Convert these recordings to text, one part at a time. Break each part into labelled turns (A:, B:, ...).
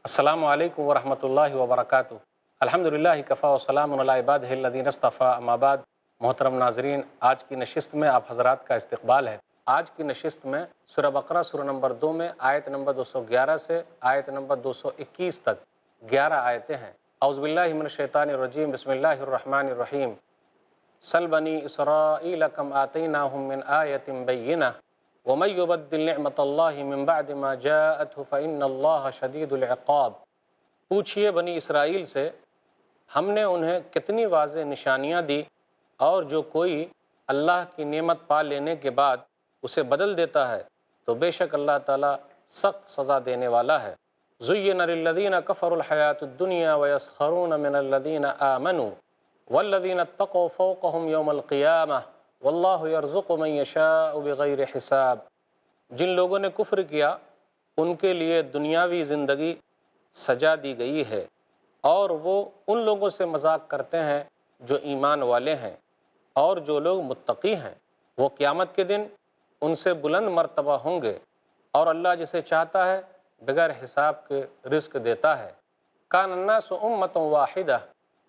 A: السلام علیکم ورحمۃ اللہ وبرکاتہ۔ الحمدللہ کفا وسلام علی عبادہ الذین اصطفیٰ، اما بعد۔ محترم ناظرین، آج کی نشست میں آپ حضرات کا استقبال ہے۔ آج کی نشست میں سورہ بقرہ سورہ نمبر 2 میں آیت نمبر 211 سے آیت نمبر 221 تک 11 آیتیں ہیں۔ اعوذ باللہ من الشیطان الرجیم، بسم اللہ الرحمن الرحیم۔ سل بنی اسرائیل کم آتیناہم من آیۃ بینہ وَمَن يُبَدِّلْ نِعْمَةَ اللَّهِ مِن بَعْدِ مَا جَاءَتْهُ فَإِنَّ اللَّهَ شَدِيدُ الْعِقَابِ۔ پوچھئے بنی اسرائیل سے ہم نے انہیں کتنی واضح نشانیاں دی، اور جو کوئی اللہ کی نعمت پا لینے کے بعد اسے بدل دیتا ہے تو بے شک اللہ تعالیٰ سخت سزا دینے والا ہے۔ زُيِّنَ لِلَّذِينَ كَفَرُوا الْحَيَاةُ الدُّنْيَا وَيَسْخَرُونَ مِنَ الَّذِينَ آمَنُوا وَالَّذِينَ اتَّقَوْا فَوْقَهُمْ يَوْمَ الْقِيَامَةِ وَاللَّهُ يَرْزُقُ مَن يَشَاءُ بِغَيْرِ حِسَابٍ۔ جن لوگوں نے کفر کیا ان کے لیے دنیاوی زندگی سجا دی گئی ہے، اور وہ ان لوگوں سے مذاق کرتے ہیں جو ایمان والے ہیں، اور جو لوگ متقی ہیں وہ قیامت کے دن ان سے بلند مرتبہ ہوں گے، اور اللہ جسے چاہتا ہے بغیر حساب کے رزق دیتا ہے۔ کان الناس امۃ واحدہ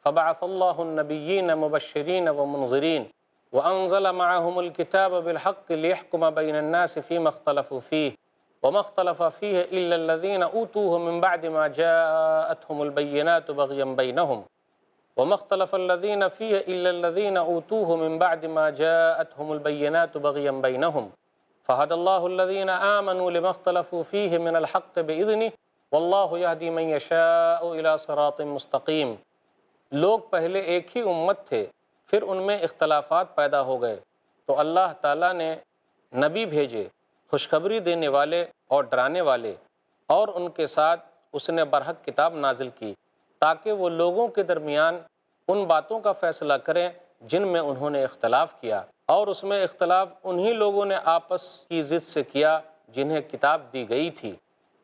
A: فبعث اللہ النبیین مبشرین ومنذرین وأنزل معهم الكتاب بالحق ليحكم بين الناس فيما اختلفوا فيه وما اختلف فيه إلا الذين أوتوه من بعد ما جاءتهم البينات بغيا بينهم وما اختلف الذين فيه إلا الذين أوتوه من بعد ما جاءتهم البينات بغيا بينهم فهدى الله الذين آمنوا لما اختلفوا فيه من الحق بإذنه والله يهدي من يشاء إلى صراط مستقيم۔ لوگ پہلے ایک ہی امت تھے، پھر ان میں اختلافات پیدا ہو گئے تو اللہ تعالیٰ نے نبی بھیجے، خوشخبری دینے والے اور ڈرانے والے، اور ان کے ساتھ اس نے برحق کتاب نازل کی تاکہ وہ لوگوں کے درمیان ان باتوں کا فیصلہ کریں جن میں انہوں نے اختلاف کیا، اور اس میں اختلاف انہی لوگوں نے آپس کی ضد سے کیا جنہیں کتاب دی گئی تھی،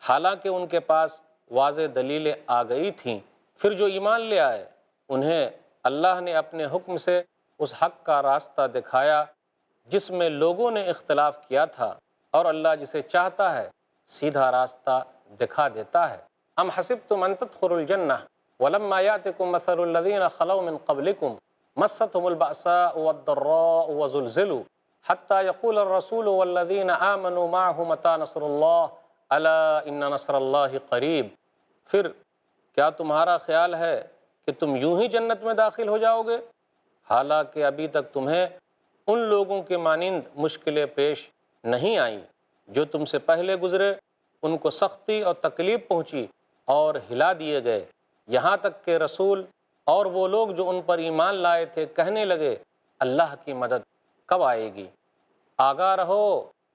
A: حالانکہ ان کے پاس واضح دلیلیں آ گئی تھیں۔ پھر جو ایمان لے آئے انہیں اللہ نے اپنے حکم سے اس حق کا راستہ دکھایا جس میں لوگوں نے اختلاف کیا تھا، اور اللہ جسے چاہتا ہے سیدھا راستہ دکھا دیتا ہے۔ ام حسبتم ان تدخلوا الجنہ ولما یأتکم مثل الذین خلوا من قبلکم مستهم البأساء والضراء وزلزلوا حتى يقول الرسول والذین آمنوا معه متى نصر اللہ الا ان نصر اللہ قریب۔ پھر کیا تمہارا خیال ہے کہ تم یوں ہی جنت میں داخل ہو جاؤ گے، حالانکہ ابھی تک تمہیں ان لوگوں کے مانند مشکلیں پیش نہیں آئیں جو تم سے پہلے گزرے، ان کو سختی اور تکلیف پہنچی اور ہلا دیے گئے، یہاں تک کہ رسول اور وہ لوگ جو ان پر ایمان لائے تھے کہنے لگے اللہ کی مدد کب آئے گی؟ آگاہ رہو،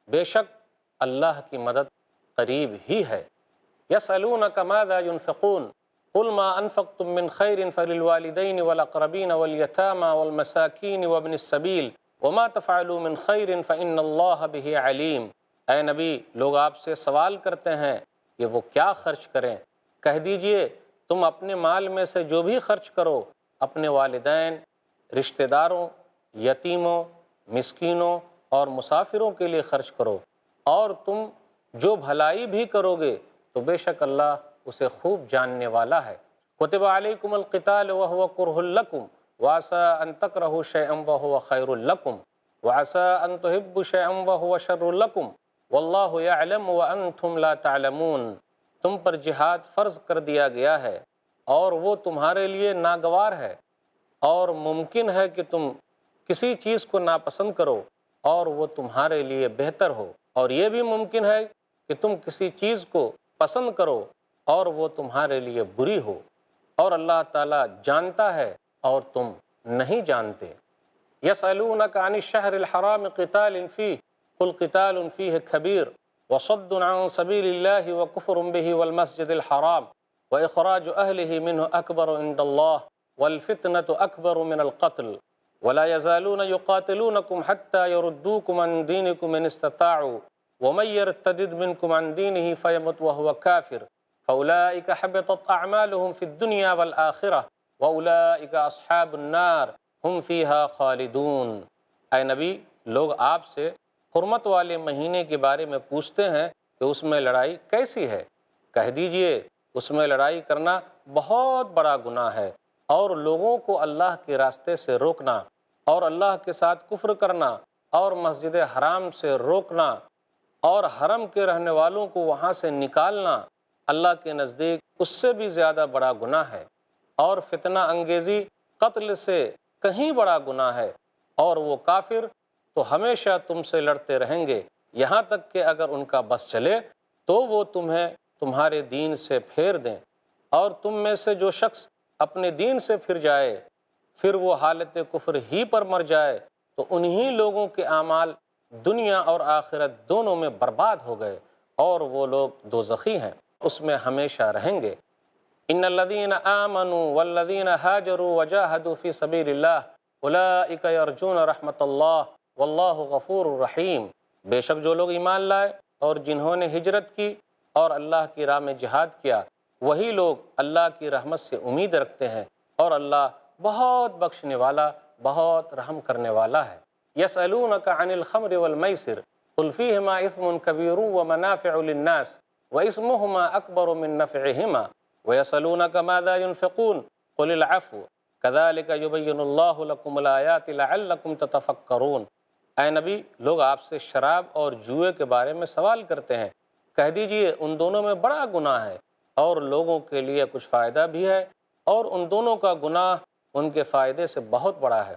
A: بے شک اللہ کی مدد قریب ہی ہے۔ یسألونک ماذا ینفقون قل ما انفقتم من خیر فللوالدین والاقربین والیتامى والمساکین وابن السبیل وما تفعلوا من خیر فإن اللہ بہ علیم۔ اے نبی، لوگ آپ سے سوال کرتے ہیں کہ وہ کیا خرچ کریں، کہہ دیجئے تم اپنے مال میں سے جو بھی خرچ کرو اپنے والدین، رشتہ داروں، یتیموں، مسکینوں اور مسافروں کے لیے خرچ کرو، اور تم جو بھلائی بھی کرو گے تو بے شک اللہ اسے خوب جاننے والا ہے۔ کتب علیکم القتال وہو کرہ لکم وعسى ان تکرہوا شیئا وہو خیر لکم وعسى ان تحبوا شیئا وہو شر لکم واللہ یعلم وانتم لا تعلمون۔ تم پر جہاد فرض کر دیا گیا ہے اور وہ تمہارے لیے ناگوار ہے، اور ممکن ہے کہ تم کسی چیز کو ناپسند کرو اور وہ تمہارے لیے بہتر ہو، اور یہ بھی ممکن ہے کہ تم کسی چیز کو پسند کرو اور وہ تمہارے لیے بری ہو، اور اللہ تعالیٰ جانتا ہے اور تم نہیں جانتے۔ یسألونک عن الشہر الحرام قتال فیہ قل قتال فیہ کبیر وصد عن سبیل اللہ وکفر بہ والمسجد الحرام واخراج اہلہ منہ اکبر عند اللہ والفتنة اکبر من القتل ولا يزالون يقاتلونکم حتى يردوکم عن دینکم ان استطاعوا ومن يرتدد منکم عن دینہ فیمت وہو کافر فأولئک حبطت اعمالهم فی الدنیا والآخرہ وأولئک اصحاب النار ہم فیہا خالدون۔ اے نبی، لوگ آپ سے حرمت والے مہینے کے بارے میں پوچھتے ہیں کہ اس میں لڑائی کیسی ہے، کہہ دیجئے اس میں لڑائی کرنا بہت بڑا گناہ ہے، اور لوگوں کو اللہ کے راستے سے روکنا اور اللہ کے ساتھ کفر کرنا اور مسجد حرام سے روکنا اور حرم کے رہنے والوں کو وہاں سے نکالنا اللہ کے نزدیک اس سے بھی زیادہ بڑا گناہ ہے، اور فتنہ انگیزی قتل سے کہیں بڑا گناہ ہے، اور وہ کافر تو ہمیشہ تم سے لڑتے رہیں گے، یہاں تک کہ اگر ان کا بس چلے تو وہ تمہیں تمہارے دین سے پھیر دیں، اور تم میں سے جو شخص اپنے دین سے پھر جائے پھر وہ حالت کفر ہی پر مر جائے تو انہی لوگوں کے اعمال دنیا اور آخرت دونوں میں برباد ہو گئے، اور وہ لوگ دوزخی ہیں، اس میں ہمیشہ رہیں گے۔ ان الذین آمنوا والذین ہاجروا وجاہدوا فی سبیل اللہ اولئک یرجون رحمت اللہ واللہ غفور رحیم۔ بے شک جو لوگ ایمان لائے اور جنہوں نے ہجرت کی اور اللہ کی راہ میں جہاد کیا، وہی لوگ اللہ کی رحمت سے امید رکھتے ہیں، اور اللہ بہت بخشنے والا، بہت رحم کرنے والا ہے۔ یسألونک عن الخمر والمیسر قل فیہما اثم کبیر ومنافع للناس واسمہما اکبر من نفعہما ویسألونک ماذا ينفقون قل العفو کذالک یبین اللہ لکم الآیات لعلکم تتفکرون۔ اے نبی، لوگ آپ سے شراب اور جوئے کے بارے میں سوال کرتے ہیں، کہہ دیجئے ان دونوں میں بڑا گناہ ہے، اور لوگوں کے لیے کچھ فائدہ بھی ہے، اور ان دونوں کا گناہ ان کے فائدے سے بہت بڑا ہے۔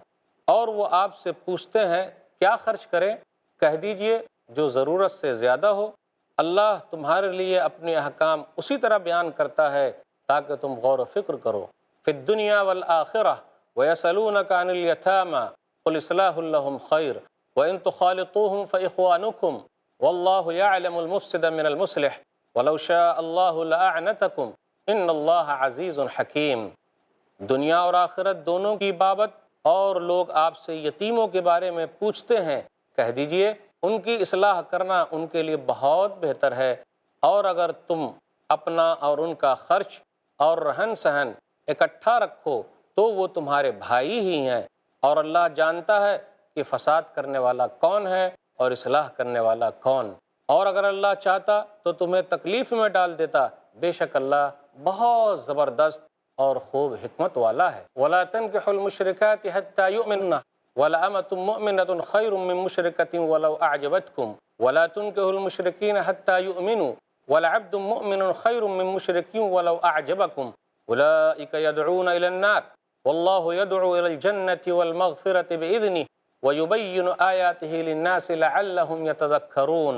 A: اور وہ آپ سے پوچھتے ہیں کیا خرچ کریں، کہہ دیجئے جو ضرورت سے زیادہ ہو۔ اللہ تمہارے لیے اپنے احکام اسی طرح بیان کرتا ہے تاکہ تم غور و فکر کرو۔ فی الدنیا والآخرہ ویسألونک عن الیتامی قل اصلاح لہم خیر وَإِن تُخَالِطُوهُمْ فَإِخْوَانُكُمْ وَاللَّهُ يَعْلَمُ الْمُفْسِدَ مِنَ الْمُصْلِحِ وَلَوْ شَاءَ اللَّهُ لَأَعْنَتَكُمْ إِنَّ اللَّهَ عَزِيزٌ حَكِيمٌ۔ دنیا اور آخرت دونوں کی بابت اور لوگ آپ سے یتیموں کے بارے میں پوچھتے ہیں، کہہ دیجئے ان کی اصلاح کرنا ان کے لیے بہت بہتر ہے، اور اگر تم اپنا اور ان کا خرچ اور رہن سہن اکٹھا رکھو تو وہ تمہارے بھائی ہی ہیں، اور اللہ جانتا ہے کہ فساد کرنے والا کون ہے اور اصلاح کرنے والا کون، اور اگر اللہ چاہتا تو تمہیں تکلیف میں ڈال دیتا، بے شک اللہ بہت زبردست اور خوب حکمت والا ہے۔ وَلَا تَنكِحُوا الْمُشْرِكَاتِ حَتَّى يُؤْمِنْنَ وَلَأَمَةٌ مُؤْمِنَةٌ خَيْرٌ مِّن مُشْرِكَةٍ وَلَوْ أَعْجَبَتْكُمْ وَلَا تُنكِحُوا الْمُشْرِكِينَ حَتَّى يُؤْمِنُوا وَلَعَبْدٌ مُؤْمِنٌ خَيْرٌ مِّن مُشْرِكٍ وَلَوْ أَعْجَبَكُمْ أُولَٰئِكَ يَدْعُونَ إِلَى النَّارِ وَاللَّهُ يَدْعُو إِلَى الْجَنَّةِ وَالْمَغْفِرَةِ بِإِذْنِهِ وَيُبَيِّنُ آيَاتِهِ لِلنَّاسِ لَعَلَّهُمْ يَتَذَكَّرُونَ۔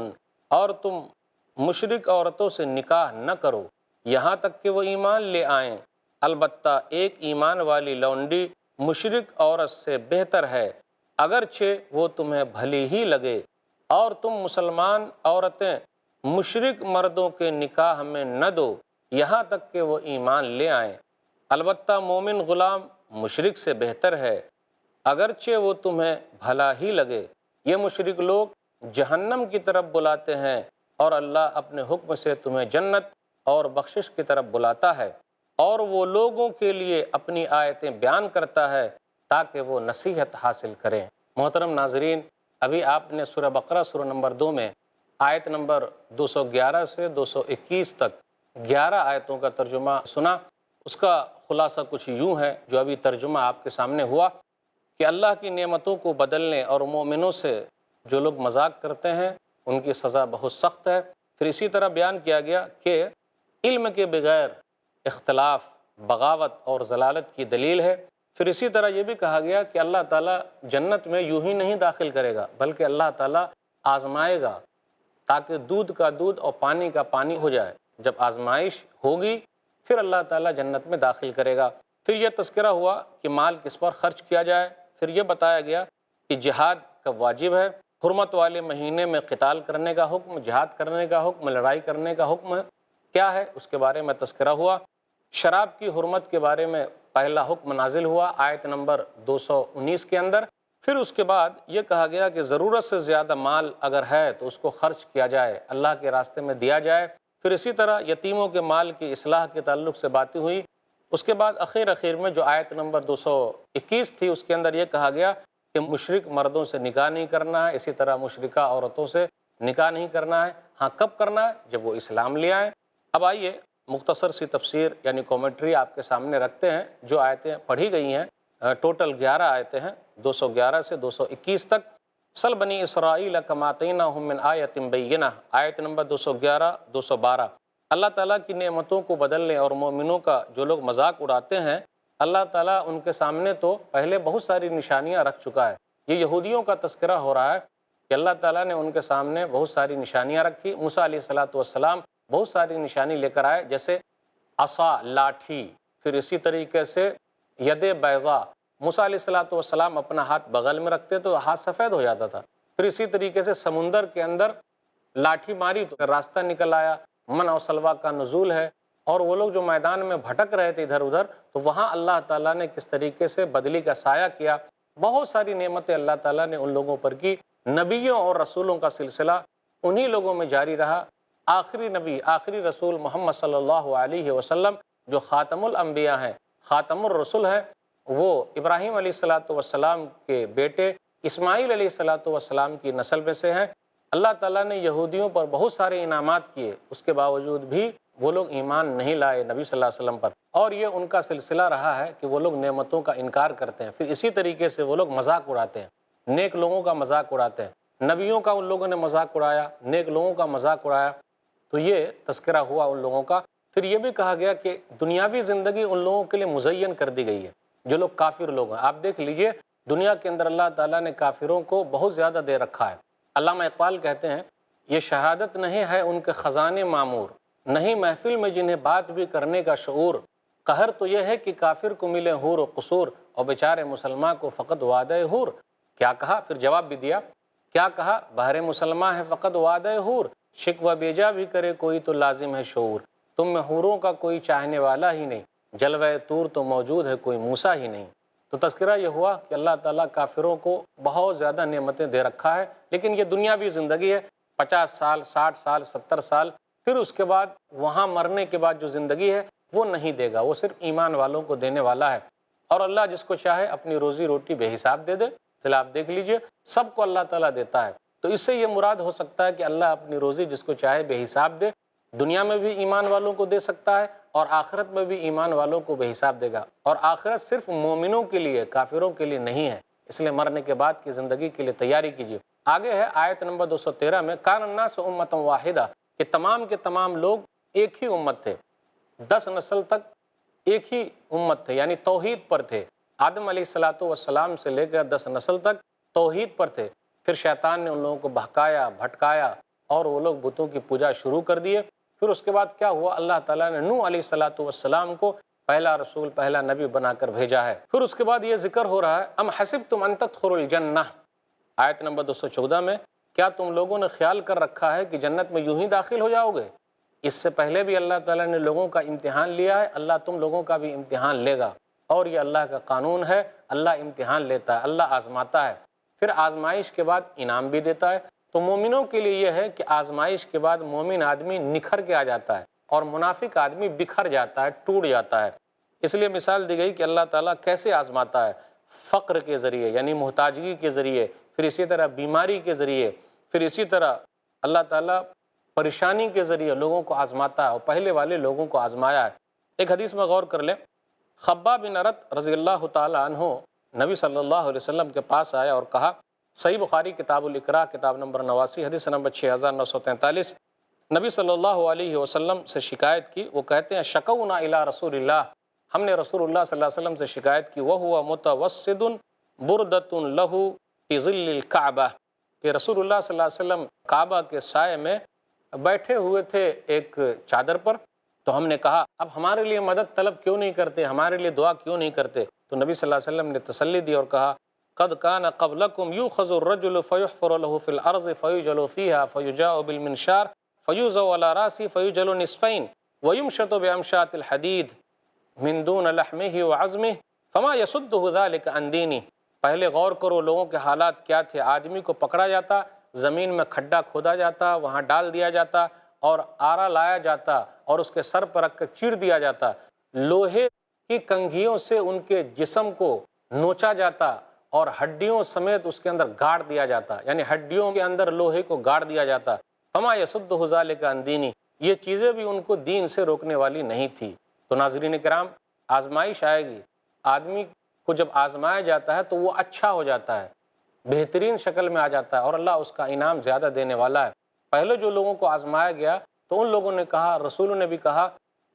A: اور تم مشرک عورتوں سے نکاح نہ کرو یہاں تک کہ وہ ایمان لے آئیں، البتہ ایک ایمان والی لونڈی مشرک عورت سے بہتر ہے اگرچہ وہ تمہیں بھلی ہی لگے، اور تم مسلمان عورتیں مشرک مردوں کے نکاح میں نہ دو یہاں تک کہ وہ ایمان لے آئیں، البتہ مومن غلام مشرک سے بہتر ہے اگرچہ وہ تمہیں بھلا ہی لگے۔ یہ مشرک لوگ جہنم کی طرف بلاتے ہیں، اور اللہ اپنے حکم سے تمہیں جنت اور بخشش کی طرف بلاتا ہے، اور وہ لوگوں کے لیے اپنی آیتیں بیان کرتا ہے تاکہ وہ نصیحت حاصل کریں۔ محترم ناظرین، ابھی آپ نے سورہ بقرہ سورہ نمبر 2 میں آیت نمبر 211 سے 221 تک 11 آیتوں کا ترجمہ سنا۔ اس کا خلاصہ کچھ یوں ہے جو ابھی ترجمہ آپ کے سامنے ہوا کہ اللہ کی نعمتوں کو بدلنے اور مومنوں سے جو لوگ مذاق کرتے ہیں ان کی سزا بہت سخت ہے۔ پھر اسی طرح بیان کیا گیا کہ علم کے بغیر اختلاف بغاوت اور ضلالت کی دلیل ہے۔ پھر اسی طرح یہ بھی کہا گیا کہ اللہ تعالیٰ جنت میں یوں ہی نہیں داخل کرے گا بلکہ اللہ تعالیٰ آزمائے گا تاکہ دودھ کا دودھ اور پانی کا پانی ہو جائے۔ جب آزمائش ہوگی پھر اللہ تعالیٰ جنت میں داخل کرے گا۔ پھر یہ تذکرہ ہوا کہ مال کس پر خرچ کیا جائے۔ پھر یہ بتایا گیا کہ جہاد کب واجب ہے، حرمت والے مہینے میں قتال کرنے کا حکم، جہاد کرنے کا حکم، لڑائی کرنے کا حکم کیا ہے اس کے بارے میں تذکرہ ہوا۔ شراب کی حرمت کے بارے میں پہلا حکم نازل ہوا آیت نمبر 219 کے اندر۔ پھر اس کے بعد یہ کہا گیا کہ ضرورت سے زیادہ مال اگر ہے تو اس کو خرچ کیا جائے، اللہ کے راستے میں دیا جائے۔ پھر اسی طرح یتیموں کے مال کی اصلاح کے تعلق سے باتیں ہوئی۔ اس کے بعد اخیر میں جو آیت نمبر 221 تھی اس کے اندر یہ کہا گیا کہ مشرک مردوں سے نکاح نہیں کرنا ہے، اسی طرح مشرکہ عورتوں سے نکاح نہیں کرنا ہے۔ ہاں کب کرنا ہے؟ جب وہ اسلام لے آئیں۔ اب آئیے مختصر سی تفسیر یعنی کومنٹری آپ کے سامنے رکھتے ہیں۔ جو آیتیں پڑھی گئی ہیں ٹوٹل 11 آیتیں ہیں، 211 سے 221 تک۔ سل بنی اسرائیل کما آتیناہم من آیۃ بینہ، آیت نمبر 211 212۔ اللہ تعالیٰ کی نعمتوں کو بدلنے اور مومنوں کا جو لوگ مذاق اڑاتے ہیں، اللہ تعالیٰ ان کے سامنے تو پہلے بہت ساری نشانیاں رکھ چکا ہے۔ یہ یہودیوں کا تذکرہ ہو رہا ہے کہ اللہ تعالیٰ نے ان کے سامنے بہت ساری نشانیاں رکھی۔ موسیٰ علیہ السلام بہت ساری نشانی لے کر آئے، جیسے عصا لاٹھی، پھر اسی طریقے سے ید بیضا، موسیٰ علیہ السلام اپنا ہاتھ بغل میں رکھتے تو ہاتھ سفید ہو جاتا تھا۔ پھر اسی طریقے سے سمندر کے اندر لاٹھی ماری تو راستہ نکل آیا، من اور سلوا کا نزول ہے۔ اور وہ لوگ جو میدان میں بھٹک رہے تھے ادھر ادھر، تو وہاں اللہ تعالیٰ نے کس طریقے سے بدلی کا سایہ کیا۔ بہت ساری نعمتیں اللہ تعالیٰ نے ان لوگوں پر کی۔ نبیوں اور رسولوں کا سلسلہ انہی لوگوں میں جاری رہا۔ آخری نبی، آخری رسول محمد صلی اللہ علیہ وسلم جو خاتم الانبیاء ہیں، خاتم الرسل ہیں، وہ ابراہیم علیہ السلام کے بیٹے اسماعیل علیہ السلام کی نسل میں سے ہیں۔ اللہ تعالیٰ نے یہودیوں پر بہت سارے انعامات کیے، اس کے باوجود بھی وہ لوگ ایمان نہیں لائے نبی صلی اللہ علیہ وسلم پر، اور یہ ان کا سلسلہ رہا ہے کہ وہ لوگ نعمتوں کا انکار کرتے ہیں۔ پھر اسی طریقے سے وہ لوگ مذاق اڑاتے ہیں، نیک لوگوں کا مذاق اڑاتے ہیں۔ نبیوں کا ان لوگوں نے مذاق اڑایا، نیک لوگوں کا مذاق اڑایا، تو یہ تذکرہ ہوا ان لوگوں کا۔ پھر یہ بھی کہا گیا کہ دنیاوی زندگی ان لوگوں کے لیے مزین کر دی گئی ہے، جو لوگ کافر لوگ ہیں۔ آپ دیکھ لیجئے دنیا کے اندر اللہ تعالیٰ نے کافروں کو بہت زیادہ دے رکھا ہے۔ علامہ اقبال کہتے ہیں، یہ شہادت نہیں ہے ان کے خزانے معمور، نہیں محفل میں جنہیں بات بھی کرنے کا شعور، قہر تو یہ ہے کہ کافر کو ملے حور و قصور، اور بیچارے مسلمان کو فقط وعدہ حور۔ کیا کہا؟ پھر جواب بھی دیا، کیا کہا؟ بہر مسلمان ہے فقط وعدہ حور، شکوہ بیجا بھی کرے کوئی تو لازم ہے شعور، تم میں حوروں کا کوئی چاہنے والا ہی نہیں، جلوہ طور تو موجود ہے کوئی موسیٰ ہی نہیں۔ تو تذکرہ یہ ہوا کہ اللہ تعالیٰ کافروں کو بہت زیادہ نعمتیں دے رکھا ہے، لیکن یہ دنیاوی زندگی ہے، 50 سال، 60 سال، 70 سال، پھر اس کے بعد وہاں مرنے کے بعد جو زندگی ہے وہ نہیں دے گا، وہ صرف ایمان والوں کو دینے والا ہے۔ اور اللہ جس کو چاہے اپنی روزی روٹی بے حساب دے دے۔ چلے آپ دیکھ لیجئے، سب کو اللہ تعالیٰ دیتا ہے، تو اس سے یہ مراد ہو سکتا ہے کہ اللہ اپنی روزی جس کو چاہے بے حساب دے، دنیا میں بھی ایمان والوں کو دے سکتا ہے اور آخرت میں بھی ایمان والوں کو بے حساب دے گا۔ اور آخرت صرف مومنوں کے لیے، کافروں کے لیے نہیں ہے، اس لیے مرنے کے بعد کی زندگی کے لیے تیاری کیجیے۔ آگے ہے آیت نمبر 213 میں، کان الناس امۃ واحدہ، کہ تمام کے تمام لوگ ایک ہی امت تھے، 10 نسل تک ایک ہی امت تھے، یعنی توحید پر تھے۔ آدم علیہ السلام سے لے کر 10 نسل تک توحید پر تھے۔ پھر شیطان نے ان لوگوں کو بہکایا، بھٹکایا، اور وہ لوگ بتوں کی پوجا شروع کر دیے۔ پھر اس کے بعد کیا ہوا؟ اللہ تعالیٰ نے نوح علیہ السلام کو پہلا رسول، پہلا نبی بنا کر بھیجا ہے۔ پھر اس کے بعد یہ ذکر ہو رہا ہے، ام حسبتم ان تدخلوا الجنہ، آیت نمبر 214 میں، کیا تم لوگوں نے خیال کر رکھا ہے کہ جنت میں یوں ہی داخل ہو جاؤ گے؟ اس سے پہلے بھی اللہ تعالیٰ نے لوگوں کا امتحان لیا ہے، اللہ تم لوگوں کا بھی امتحان لے گا، اور یہ اللہ کا قانون ہے، اللہ امتحان لیتا ہے، اللہ آزماتا ہے، پھر آزمائش کے بعد انعام بھی دیتا ہے۔ تو مومنوں کے لیے یہ ہے کہ آزمائش کے بعد مومن آدمی نکھر کے آ جاتا ہے، اور منافق آدمی بکھر جاتا ہے، ٹوٹ جاتا ہے۔ اس لیے مثال دی گئی کہ اللہ تعالیٰ کیسے آزماتا ہے، فقر کے ذریعے یعنی محتاجگی کے ذریعے، پھر اسی طرح بیماری کے ذریعے، پھر اسی طرح اللہ تعالیٰ پریشانی کے ذریعے لوگوں کو آزماتا ہے، اور پہلے والے لوگوں کو آزمایا ہے۔ ایک حدیث میں غور کر لیں، خباب بن ارت رضی اللہ تعالیٰ عنہ نبی صلی اللہ علیہ وسلم کے پاس آیا اور کہا، صحیح بخاری کتاب الاقراء کتاب نمبر 89 حدیث نمبر 6943، نبی صلی اللہ علیہ وسلم سے شکایت کی۔ وہ کہتے ہیں، شکونا الی رسول اللہ، ہم نے رسول اللہ صلی اللہ علیہ وسلم سے شکایت کی، وہو متوسد بردۃ لہ فی ظل الکعبہ، کہ رسول اللہ صلی اللہ علیہ وسلم کعبہ کے سائے میں بیٹھے ہوئے تھے ایک چادر پر۔ تو ہم نے کہا، اب ہمارے لیے مدد طلب کیوں نہیں کرتے، ہمارے لیے دعا کیوں نہیں کرتے؟ تو نبی صلی اللہ علیہ وسلم نے تسلی دی اور کہا، قد کان قبلکم یؤخذ الرجل فیحفر له فی الارض فیجل فیہا فیجاء بالمنشار فیوضع علی راسہ فیجل نصفین ویمشط بامشاط الحدید من دون لحمہ وعظمہ فما یصدہ ذلک عن دینہ۔ پہلے غور کرو لوگوں کے حالات کیا تھے، آدمی کو پکڑا جاتا، زمین میں کھڈا کھودا جاتا، وہاں ڈال دیا جاتا، اور آرا لایا جاتا اور اس کے سر پر رکھ کر چیر دیا جاتا، لوہے کی کنگھیوں سے ان کے جسم کو نوچا جاتا اور ہڈیوں سمیت اس کے اندر گاڑ دیا جاتا، یعنی ہڈیوں کے اندر لوہے کو گاڑ دیا جاتا۔ فما یصدہ ذلک عن دینہ، یہ چیزیں بھی ان کو دین سے روکنے والی نہیں تھی۔ تو ناظرین کرام، آزمائش آئے گی، آدمی کو جب آزمایا جاتا ہے تو وہ اچھا ہو جاتا ہے، بہترین شکل میں آ جاتا ہے اور اللہ اس کا انعام زیادہ دینے والا ہے۔ پہلے جو لوگوں کو آزمایا گیا تو ان لوگوں نے کہا، رسولوں نے بھی کہا،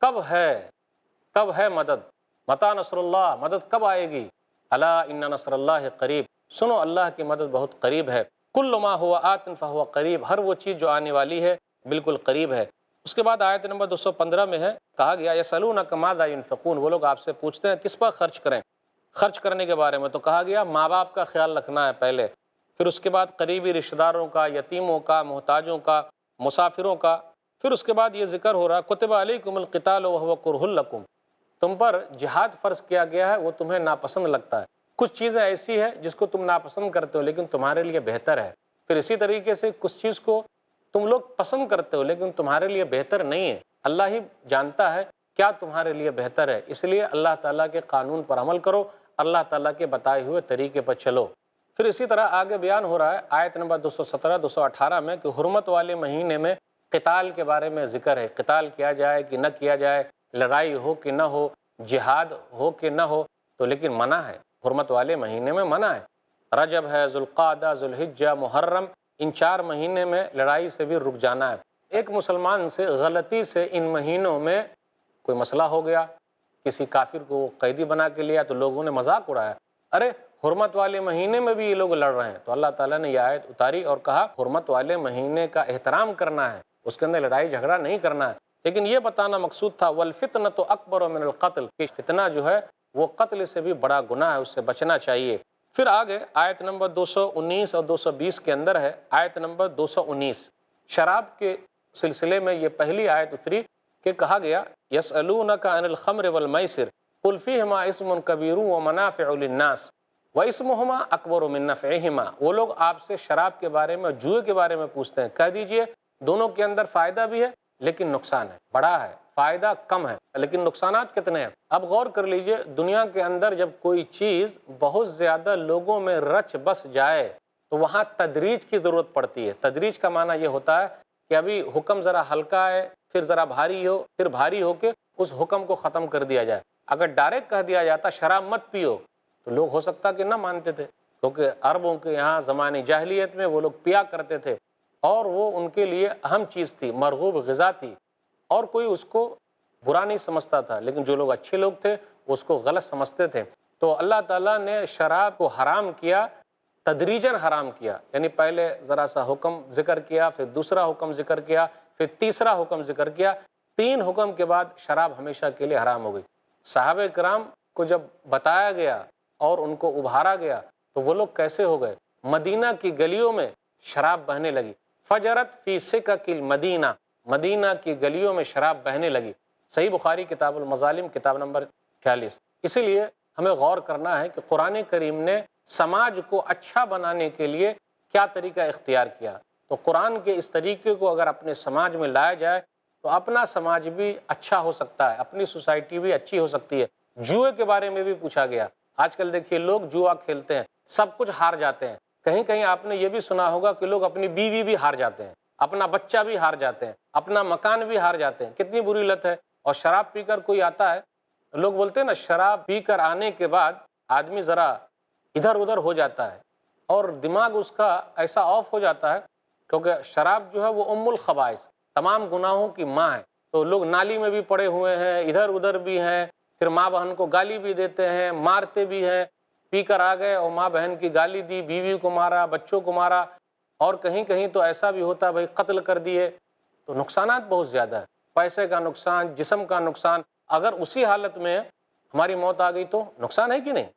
A: کب ہے مدد، متی نصر اللہ، مدد کب آئے گی؟ الا ان نصر اللہ قریب، سنو اللہ کی مدد بہت قریب ہے۔ کل ما ہوا آت فہو قریب، ہر وہ چیز جو آنے والی ہے بالکل قریب ہے۔ اس کے بعد آیت نمبر 215 میں ہے، کہا گیا یسألونک ماذا ینفقون، وہ لوگ آپ سے پوچھتے ہیں کس پر خرچ کریں، خرچ کرنے کے بارے میں تو کہا گیا ماں باپ کا خیال رکھنا ہے پہلے، پھر اس کے بعد قریبی رشتہ داروں کا، یتیموں کا، محتاجوں کا، مسافروں کا، پھر اس کے بعد یہ ذکر ہو رہا کتب علیکم القتال وہو کرہ لکم، تم پر جہاد فرض کیا گیا ہے، وہ تمہیں ناپسند لگتا ہے۔ کچھ چیزیں ایسی ہے جس کو تم ناپسند کرتے ہو لیکن تمہارے لیے بہتر ہے، پھر اسی طریقے سے کچھ چیز کو تم لوگ پسند کرتے ہو لیکن تمہارے لیے بہتر نہیں ہے، اللہ ہی جانتا ہے کیا تمہارے لیے بہتر ہے، اس لیے اللہ تعالیٰ کے قانون پر عمل کرو، اللہ تعالیٰ کے بتائے ہوئے طریقے پر چلو۔ پھر اسی طرح آگے بیان ہو رہا ہے آیت نمبر 217 218 میں کہ حرمت والے مہینے میں قتال کے بارے میں ذکر ہے، قتال کیا جائے کہ نہ کیا جائے، لڑائی ہو کہ نہ ہو، جہاد ہو کہ نہ ہو، تو لیکن منع ہے، حرمت والے مہینے میں منع ہے۔ رجب ہے، ذوالقعدہ، ذوالحجہ، محرم، ان 4 مہینے میں لڑائی سے بھی رک جانا ہے۔ ایک مسلمان سے غلطی سے ان مہینوں میں کوئی مسئلہ ہو گیا، کسی کافر کو قیدی بنا کے لیا تو لوگوں نے مذاق اڑایا، ارے حرمت والے مہینے میں بھی یہ لوگ لڑ رہے ہیں، تو اللہ تعالیٰ نے یہ آیت اتاری اور کہا حرمت والے مہینے کا احترام کرنا ہے، اس کے اندر لڑائی جھگڑا نہیں کرنا ہے، لیکن یہ بتانا مقصود تھا والفتنۃ اکبر من القتل، کہ فتنہ جو ہے وہ قتل سے بھی بڑا گناہ ہے، اس سے بچنا چاہیے۔ پھر آگے آیت نمبر 219 اور 220 کے اندر ہے آیت نمبر 219، شراب کے سلسلے میں یہ پہلی آیت اتری کہ کہا گیا یسألونک عن الخمر والمیسر قل فیہما اسم کبیر ومنافع للناس واسمہما اکبر من نفعہما، وہ لوگ آپ سے شراب کے بارے میں، جوئے کے بارے میں پوچھتے ہیں، کہہ دیجئے دونوں کے اندر فائدہ بھی ہے لیکن نقصان ہے، بڑا ہے، فائدہ کم ہے لیکن نقصانات کتنے ہیں۔ اب غور کر لیجئے، دنیا کے اندر جب کوئی چیز بہت زیادہ لوگوں میں رچ بس جائے تو وہاں تدریج کی ضرورت پڑتی ہے۔ تدریج کا معنی یہ ہوتا ہے کہ ابھی حکم ذرا ہلکا ہے، پھر ذرا بھاری ہو، پھر بھاری ہو کے اس حکم کو ختم کر دیا جائے۔ اگر ڈائریکٹ کہہ دیا جاتا شراب مت پیو تو لوگ ہو سکتا کہ نہ مانتے تھے، کیونکہ عربوں کے یہاں زمانے جاہلیت میں وہ لوگ پیا کرتے تھے اور وہ ان کے لیے اہم چیز تھی، مرغوب غذا تھی، اور کوئی اس کو برا نہیں سمجھتا تھا، لیکن جو لوگ اچھے لوگ تھے اس کو غلط سمجھتے تھے۔ تو اللہ تعالیٰ نے شراب کو حرام کیا، تدریجاً حرام کیا، یعنی پہلے ذرا سا حکم ذکر کیا، پھر دوسرا حکم ذکر کیا، پھر تیسرا حکم ذکر کیا، 3 حکم کے بعد شراب ہمیشہ کے لیے حرام ہو گئی۔ صحابہ کرام کو جب بتایا گیا اور ان کو ابھارا گیا تو وہ لوگ کیسے ہو گئے؟ مدینہ کی گلیوں میں شراب بہنے لگی، فجرت فی سکک المدینہ، مدینہ کی گلیوں میں شراب بہنے لگی۔ صحیح بخاری کتاب المظالم کتاب نمبر 46۔ اسی لیے ہمیں غور کرنا ہے کہ قرآن کریم نے سماج کو اچھا بنانے کے لیے کیا طریقہ اختیار کیا، تو قرآن کے اس طریقے کو اگر اپنے سماج میں لایا جائے تو اپنا سماج بھی اچھا ہو سکتا ہے، اپنی سوسائٹی بھی اچھی ہو سکتی ہے۔ جوئے کے بارے میں بھی پوچھا گیا، آج کل دیکھیے لوگ جوا کھیلتے ہیں، سب کچھ ہار جاتے ہیں، کہیں کہیں آپ نے یہ بھی سنا ہوگا کہ لوگ اپنی بیوی بھی ہار جاتے ہیں، اپنا بچہ بھی ہار جاتے ہیں، اپنا مکان بھی ہار جاتے ہیں، کتنی بری لت ہے۔ اور شراب پی کر کوئی آتا ہے، لوگ بولتے ہیں نا شراب پی کر آنے کے بعد آدمی ذرا ادھر ادھر ہو جاتا ہے اور دماغ اس کا ایسا آف ہو جاتا ہے، کیونکہ شراب جو ہے وہ ام الخبائث، تمام گناہوں کی ماں ہے۔ تو لوگ نالی میں بھی پڑے ہوئے ہیں، ادھر ادھر بھی ہیں، پھر ماں بہن کو گالی بھی دیتے ہیں، مارتے بھی ہیں، پی کر آ گئے اور ماں بہن کی گالی دی، بیوی کو مارا، بچوں کو مارا، اور کہیں کہیں تو ایسا بھی ہوتا ہے بھائی قتل کر دیے۔ تو نقصانات بہت زیادہ ہے، پیسے کا نقصان، جسم کا نقصان۔ اگر اسی حالت میں ہماری موت آ گئی تو نقصان ہے کہ نہیں؟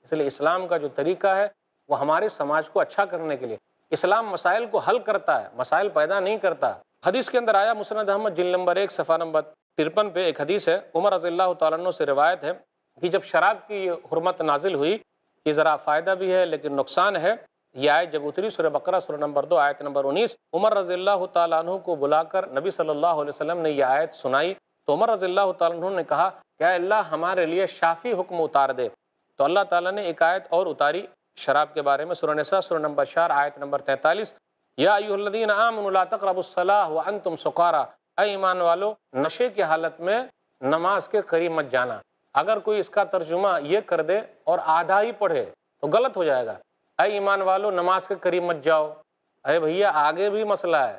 A: اس لیے اسلام کا جو طریقہ ہے وہ ہمارے سماج کو اچھا کرنے کے لیے، اسلام مسائل کو حل کرتا ہے، مسائل پیدا نہیں کرتا۔ حدیث کے اندر آیا مسند احمد جلد نمبر 1 صفحہ نمبر 53 پہ ایک حدیث ہے، عمر رضی اللہ تعالیٰ عنہ سے روایت ہے کہ جب شراب کی یہ حرمت نازل ہوئی کہ ذرا فائدہ بھی ہے لیکن نقصان ہے، یہ آیت جب اتری سورہ بقرہ سورہ نمبر 2 آیت نمبر 19، عمر رضی اللہ تعالیٰ عنہ کو بلا کر نبی صلی اللہ علیہ وسلم نے یہ آیت سنائی تو عمر رضی اللہ تعالیٰ عنہ نے کہا کہ اے اللہ ہمارے لیے شافی حکم اتار دے۔ تو اللہ تعالیٰ نے ایک آیت اور اتاری شراب کے بارے میں، سورہ نساء سورہ نمبر 4 آیت نمبر 43، یا ایھا الذین آمنوا لا تقربوا الصلاۃ وانتم سکارى اے ایمان والو نشے کی حالت میں نماز کے قریب مت جانا۔ اگر کوئی اس کا ترجمہ یہ کر دے اور آدھا ہی پڑھے تو غلط ہو جائے گا۔ اے ایمان والو نماز کے قریب مت جاؤ، ارے بھیا آگے بھی مسئلہ ہے،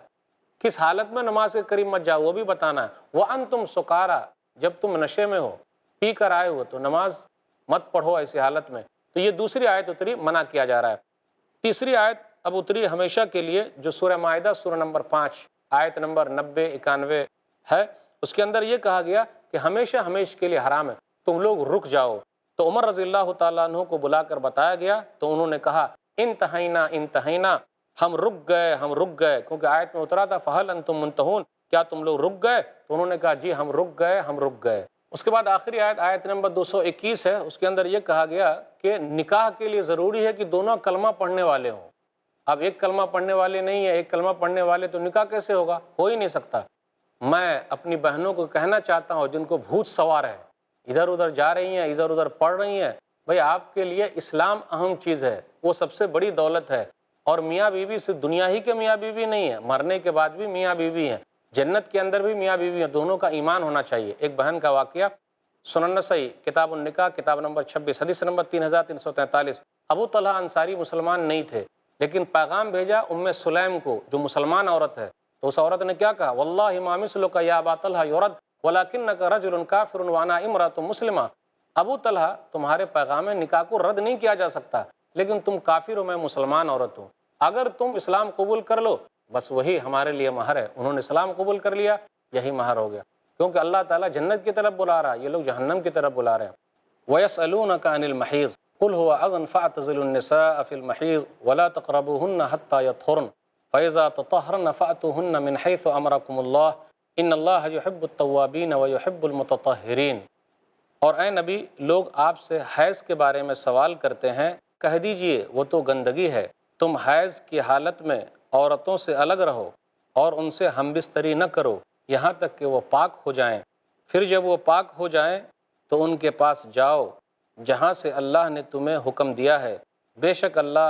A: کس حالت میں نماز کے قریب مت جاؤ وہ بھی بتانا ہے۔ وَأَنْتُمْ سُکارا، جب تم نشے میں ہو، پی کر آئے ہو تو نماز مت پڑھو ایسی حالت میں۔ تو یہ دوسری آیت اتری، منع کیا جا رہا ہے۔ تیسری آیت اب اتری ہمیشہ کے لیے جو سورہ مائدہ سورہ نمبر 5 آیت نمبر 90 91 ہے، اس کے اندر یہ کہا گیا کہ ہمیشہ ہمیشہ کے لیے حرام ہے، تم لوگ رک جاؤ۔ تو عمر رضی اللہ تعالیٰ عنہ کو بلا کر بتایا گیا تو انہوں نے کہا انتہینا انتہینا، ہم رک گئے ہم رک گئے، کیونکہ آیت میں اترا تھا فہل انتم منتہون، کیا تم لوگ رک گئے؟ تو انہوں نے کہا جی ہم رک گئے ہم رک گئے۔ اس کے بعد آخری آیت آیت نمبر 221 ہے، اس کے اندر یہ کہا گیا کہ نکاح کے لیے ضروری ہے کہ دونوں کلمہ پڑھنے والے ہوں۔ اب ایک کلمہ پڑھنے والے نہیں ہے، ایک کلمہ پڑھنے والے تو نکاح کیسے ہوگا؟ ہو ہی نہیں سکتا۔ میں اپنی بہنوں کو کہنا چاہتا ہوں جن کو بھوت سوار ہے، ادھر ادھر جا رہی ہیں ادھر ادھر پڑھ رہی ہیں، بھئی آپ کے لیے اسلام اہم چیز ہے، وہ سب سے بڑی دولت ہے۔ اور میاں بیوی صرف دنیا ہی کے میاں بیوی نہیں ہے، مرنے کے بعد بھی میاں بیوی ہیں، جنت کے اندر بھی میاں بیوی ہیں، دونوں کا ایمان ہونا چاہیے۔ ایک بہن کا واقعہ سنن نسائی کتاب النکاح کتاب نمبر 26 حدیث نمبر 3343، ابو طلحہ انصاری مسلمان نہیں تھے لیکن پیغام بھیجا ام سلیم کو جو مسلمان عورت ہے، تو اس عورت نے کیا کہا واللہ ما مثلک یا ابا طلحہ یرد ولکنک رجل کافر وانا امرأۃ مسلمہ، ابو طلحہ تمہارے پیغام نکاح کو رد نہیں کیا جا سکتا، لیکن تم کافر ہو میں مسلمان عورت ہوں، اگر تم اسلام قبول کر لو بس وہی ہمارے لیے مہر ہے۔ انہوں نے اسلام قبول کر لیا، یہی مہر ہو گیا، کیونکہ اللہ تعالیٰ جنت کی طرف بلا رہا ہے، یہ لوگ جہنم کی طرف بلا رہے ہیں۔ وَيَسْأَلُونَكَ عَنِ الْمَحِيضِ قُلْ هُوَ أَذًى فَاعْتَزِلُوا النِّسَاءَ فِي الْمَحِيضِ وَلَا تَقْرَبُوهُنَّ حَتَّى يَطْهُرْنَ فَإِذَا تَطَهَّرْنَ فَأْتُوهُنَّ مِنْ حَيْثُ أَمَرَكُمُ اللَّهُ إِنَّ اللَّهَ يُحِبُّ التَّوَّابِينَ وَيُحِبُّ الْمُتَطَهِّرِينَ۔ اور اے نبی لوگ آپ سے حیض کے بارے میں سوال کرتے ہیں، کہہ دیجئے وہ تو گندگی ہے، تم حیض کی حالت میں عورتوں سے الگ رہو اور ان سے ہم بستری نہ کرو یہاں تک کہ وہ پاک ہو جائیں، پھر جب وہ پاک ہو جائیں تو ان کے پاس جاؤ جہاں سے اللہ نے تمہیں حکم دیا ہے، بے شک اللہ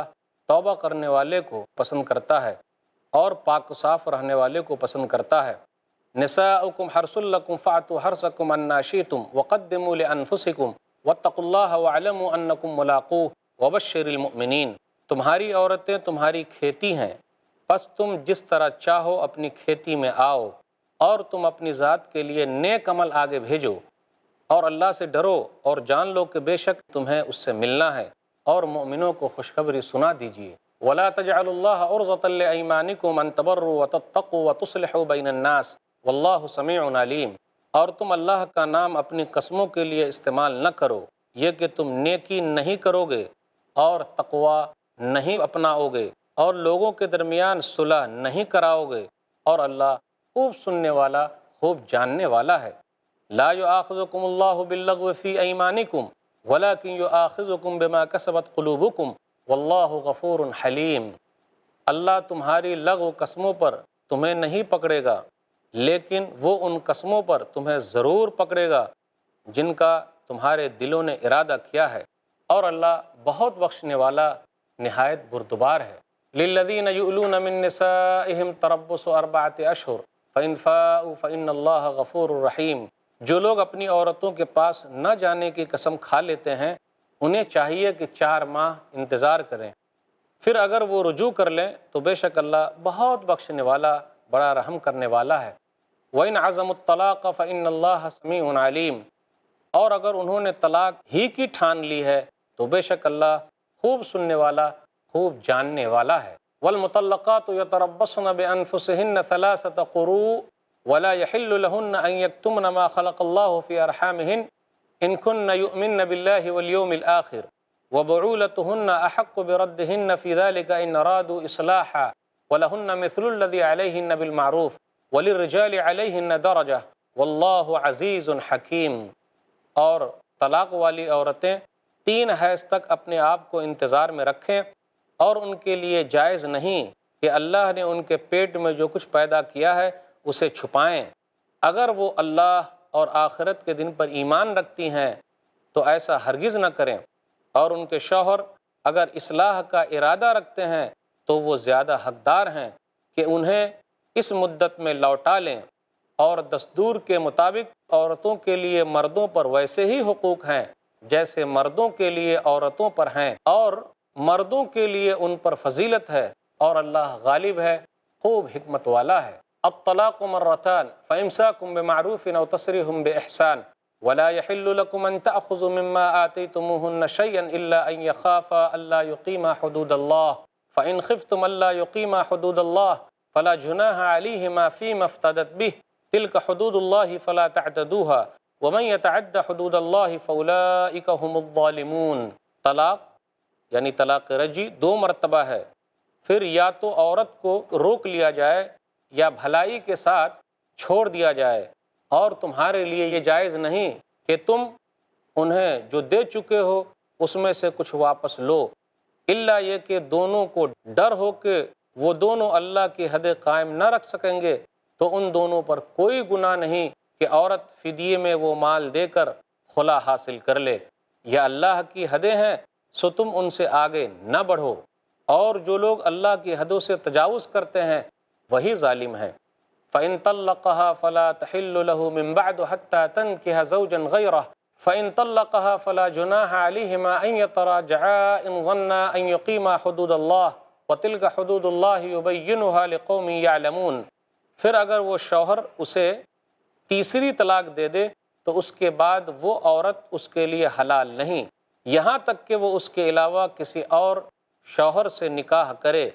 A: توبہ کرنے والے کو پسند کرتا ہے اور پاک و صاف رہنے والے کو پسند کرتا ہے۔ نساؤکم حرث لکم فأتوا حرثکم انا شئتم وقدموا لانفسکم واتقوا اللہ واعلموا انکم ملاقوہ وبشر المؤمنین۔ تمہاری عورتیں تمہاری کھیتی ہیں، پس تم جس طرح چاہو اپنی کھیتی میں آؤ اور تم اپنی ذات کے لیے نیک عمل آگے بھیجو اور اللہ سے ڈرو اور جان لو کہ بے شک تمہیں اس سے ملنا ہے، اور مومنوں کو خوشخبری سنا دیجیے۔ وَلَا تَجْعَلُوا اللَّهَ عُرْضَةً لِأَيْمَانِكُمْ أَن تَبَرُّوا وَتَتَّقُوا وَتُصْلِحُوا بَيْنَ النَّاسِ وَاللَّهُ سَمِيعٌ عَلِيمٌ۔ اور تم اللہ کا نام اپنی قسموں کے لیے استعمال نہ کرو، یہ کہ تم نیکی نہیں کرو گے اور تقوی نہیں اپناؤ گے اور لوگوں کے درمیان صلح نہیں کراؤ گے، اور اللہ خوب سننے والا خوب جاننے والا ہے۔ لا یؤاخذکم اللہ باللغو فی ایمانکم ولکن یؤاخذکم بما کسبت قلوبکم واللہ غفور حلیم۔ اللہ تمہاری لغو قسموں پر تمہیں نہیں پکڑے گا، لیکن وہ ان قسموں پر تمہیں ضرور پکڑے گا جن کا تمہارے دلوں نے ارادہ کیا ہے، اور اللہ بہت بخشنے والا نہایت بردبار ہے۔ للذین یؤلون من نسائہم تربص 4 اشہر فإن فاؤوا فإن اللہ غفور رحیم۔ جو لوگ اپنی عورتوں کے پاس نہ جانے کی قسم کھا لیتے ہیں انہیں چاہیے کہ 4 ماہ انتظار کریں، پھر اگر وہ رجوع کر لیں تو بے شک اللہ بہت بخشنے والا بڑا رحم کرنے والا ہے۔ وَإِنْ عَزَمُوا الطَّلَاقَ فَإِنَّ اللَّهَ سَمِيعٌ عَلِيمٌ۔ اور اگر انہوں نے طلاق ہی کی ٹھان لی ہے تو بے شک اللہ خوب سننے والا خوب جاننے والا ہے۔ وَالْمُطَلَّقَاتُ يَتَرَبَّصْنَ بِأَنفُسِهِنَّ 3 قُرُوءٍ وَلَا يَحِلُّ لَهُنَّ أَن يَكْتُمْنَ مَا خَلَقَ اللَّهُ فِي أَرْحَامِهِنَّ إِن كُنَّ يُؤْمِنَّ بِاللَّهِ وَالْيَوْمِ الْآخِرِ وَبُعُولَتُهُنَّ أَحَقُّ بِرَدِّهِنَّ فِي ذَلِكَ إِنْ أَرَادُوا إِصْلَاحًا وَلَهُنَّ مِثْلُ الَّذِي عَلَيْهِنَّ بِالْمَعْرُوفِ وَلِلرِّجَالِ عَلَيْهِنَّ دَرَجَةٌ وَاللَّهُ عَزِيزٌ حَكِيمٌ۔ اور طلاق والی عورتیں 3 حیض تک اپنے آپ کو انتظار میں رکھیں، اور ان کے لیے جائز نہیں کہ اللہ نے ان کے پیٹ میں جو کچھ پیدا کیا ہے اسے چھپائیں۔ اگر وہ اللہ اور آخرت کے دن پر ایمان رکھتی ہیں تو ایسا ہرگز نہ کریں، اور ان کے شوہر اگر اصلاح کا ارادہ رکھتے ہیں تو وہ زیادہ حقدار ہیں کہ انہیں اس مدت میں لوٹا لیں، اور دستور کے مطابق عورتوں کے لیے مردوں پر ویسے ہی حقوق ہیں جیسے مردوں کے لیے عورتوں پر ہیں، اور مردوں کے لیے ان پر فضیلت ہے، اور اللہ غالب ہے، خوب حکمت والا ہے۔ الطلاق مرتان فامساک بمعروف او تسریح باحسان ولا يحل لكم ان تاخذوا مما آتيتموهن شيئا الا ان يخافا الا يقيما حدود الله فان خفتم الا يقيما حدود الله فلا جناح عليهما فيما افتدت به تلك حدود الله فلا تعتدوها ومن يتعد حدود الله فاولئك هم الظالمون۔ طلاق یعنی طلاق رجعی 2 مرتبہ ہے، پھر یا تو عورت کو روک لیا جائے یا بھلائی کے ساتھ چھوڑ دیا جائے، اور تمہارے لیے یہ جائز نہیں کہ تم انہیں جو دے چکے ہو اس میں سے کچھ واپس لو، الا یہ کہ دونوں کو ڈر ہو کہ وہ دونوں اللہ کی حد قائم نہ رکھ سکیں گے، تو ان دونوں پر کوئی گناہ نہیں کہ عورت فدیے میں وہ مال دے کر خلا حاصل کر لے۔ یا اللہ کی حدیں ہیں سو تم ان سے آگے نہ بڑھو، اور جو لوگ اللہ کی حدوں سے تجاوز کرتے ہیں وہی ظالم ہیں۔ فَإِن طَلَّقَهَا فَلَا تَحِلُّ لَهُ مِن بَعْدُ حَتَّى تَنكِحَ زَوْجًا غَيْرَهُ فَإِن طَلَّقَهَا فَلَا جُنَاحَ عَلَيْهِمَا أَن يَتَرَاجَعَا إِن ظَنَّا أَن يُقِيمَا حُدُودَ اللَّهِ وَتِلْكَ حُدُودُ اللَّهِ يُبَيِّنُهَا لِقَوْمٍ يَعْلَمُونَ۔ پھر اگر وہ شوہر اسے تیسری طلاق دے دے تو اس کے بعد وہ عورت اس کے لیے حلال نہیں یہاں تک کہ وہ اس کے علاوہ کسی اور شوہر سے نکاح کرے۔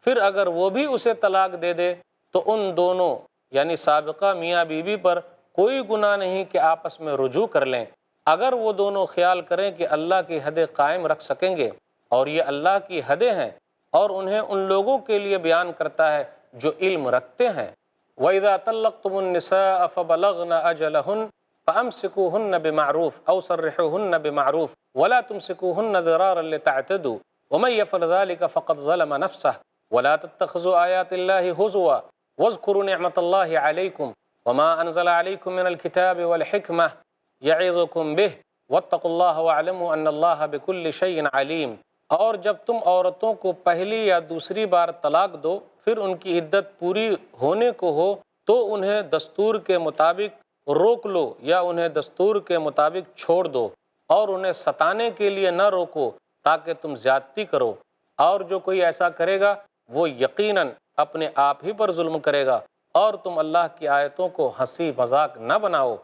A: پھر اگر وہ بھی اسے طلاق دے دے تو ان دونوں یعنی سابقہ میاں بیوی پر کوئی گناہ نہیں کہ آپس میں رجوع کر لیں، اگر وہ دونوں خیال کریں کہ اللہ کی حدیں قائم رکھ سکیں گے، اور یہ اللہ کی حدیں ہیں اور انہیں ان لوگوں کے لیے بیان کرتا ہے جو علم رکھتے ہیں۔ وَإِذَا طَلَّقْتُمُ النِّسَاءَ فَبَلَغْنَ أَجَلَهُنَّ فَأَمْسِكُوهُنَّ بِمَعْرُوفٍ أَوْ سَرِّحُوهُنَّ بِمَعْرُوفٍ وَلَا تُمْسِكُوهُنَّ ضِرَارًا لِتَعْتَدُوا وَمَن يَفْعَلْ ذَلِكَ فَقَدْ ظَلَمَ نَفْسَهُ وَلَا تَتَّخِذُوا آيَاتِ اللَّهِ هُزُوًا وَاذْكُرُوا نِعْمَةَ اللَّهِ عَلَيْكُمْ وَمَا أَنزَلَ عَلَيْكُم مِّنَ الْكِتَابِ وَالْحِكْمَةِ يَعِظُكُم بِهِ وَاتَّقُوا اللَّهَ وَاعْلَمُوا أَنَّ اللَّهَ بِكُلِّ شَيْءٍ عَلِيمٌ۔ اور جب تم عورتوں کو پہلی یا دوسری بار طلاق دو، پھر ان کی عدت پوری ہونے کو ہو تو انہیں دستور کے مطابق روک لو یا انہیں دستور کے مطابق چھوڑ دو، اور انہیں ستانے کے لیے نہ روکو تاکہ تم زیادتی کرو، اور جو کوئی ایسا کرے گا وہ یقیناً اپنے آپ ہی پر ظلم کرے گا، اور تم اللہ کی آیتوں کو ہنسی مذاق نہ بناؤ،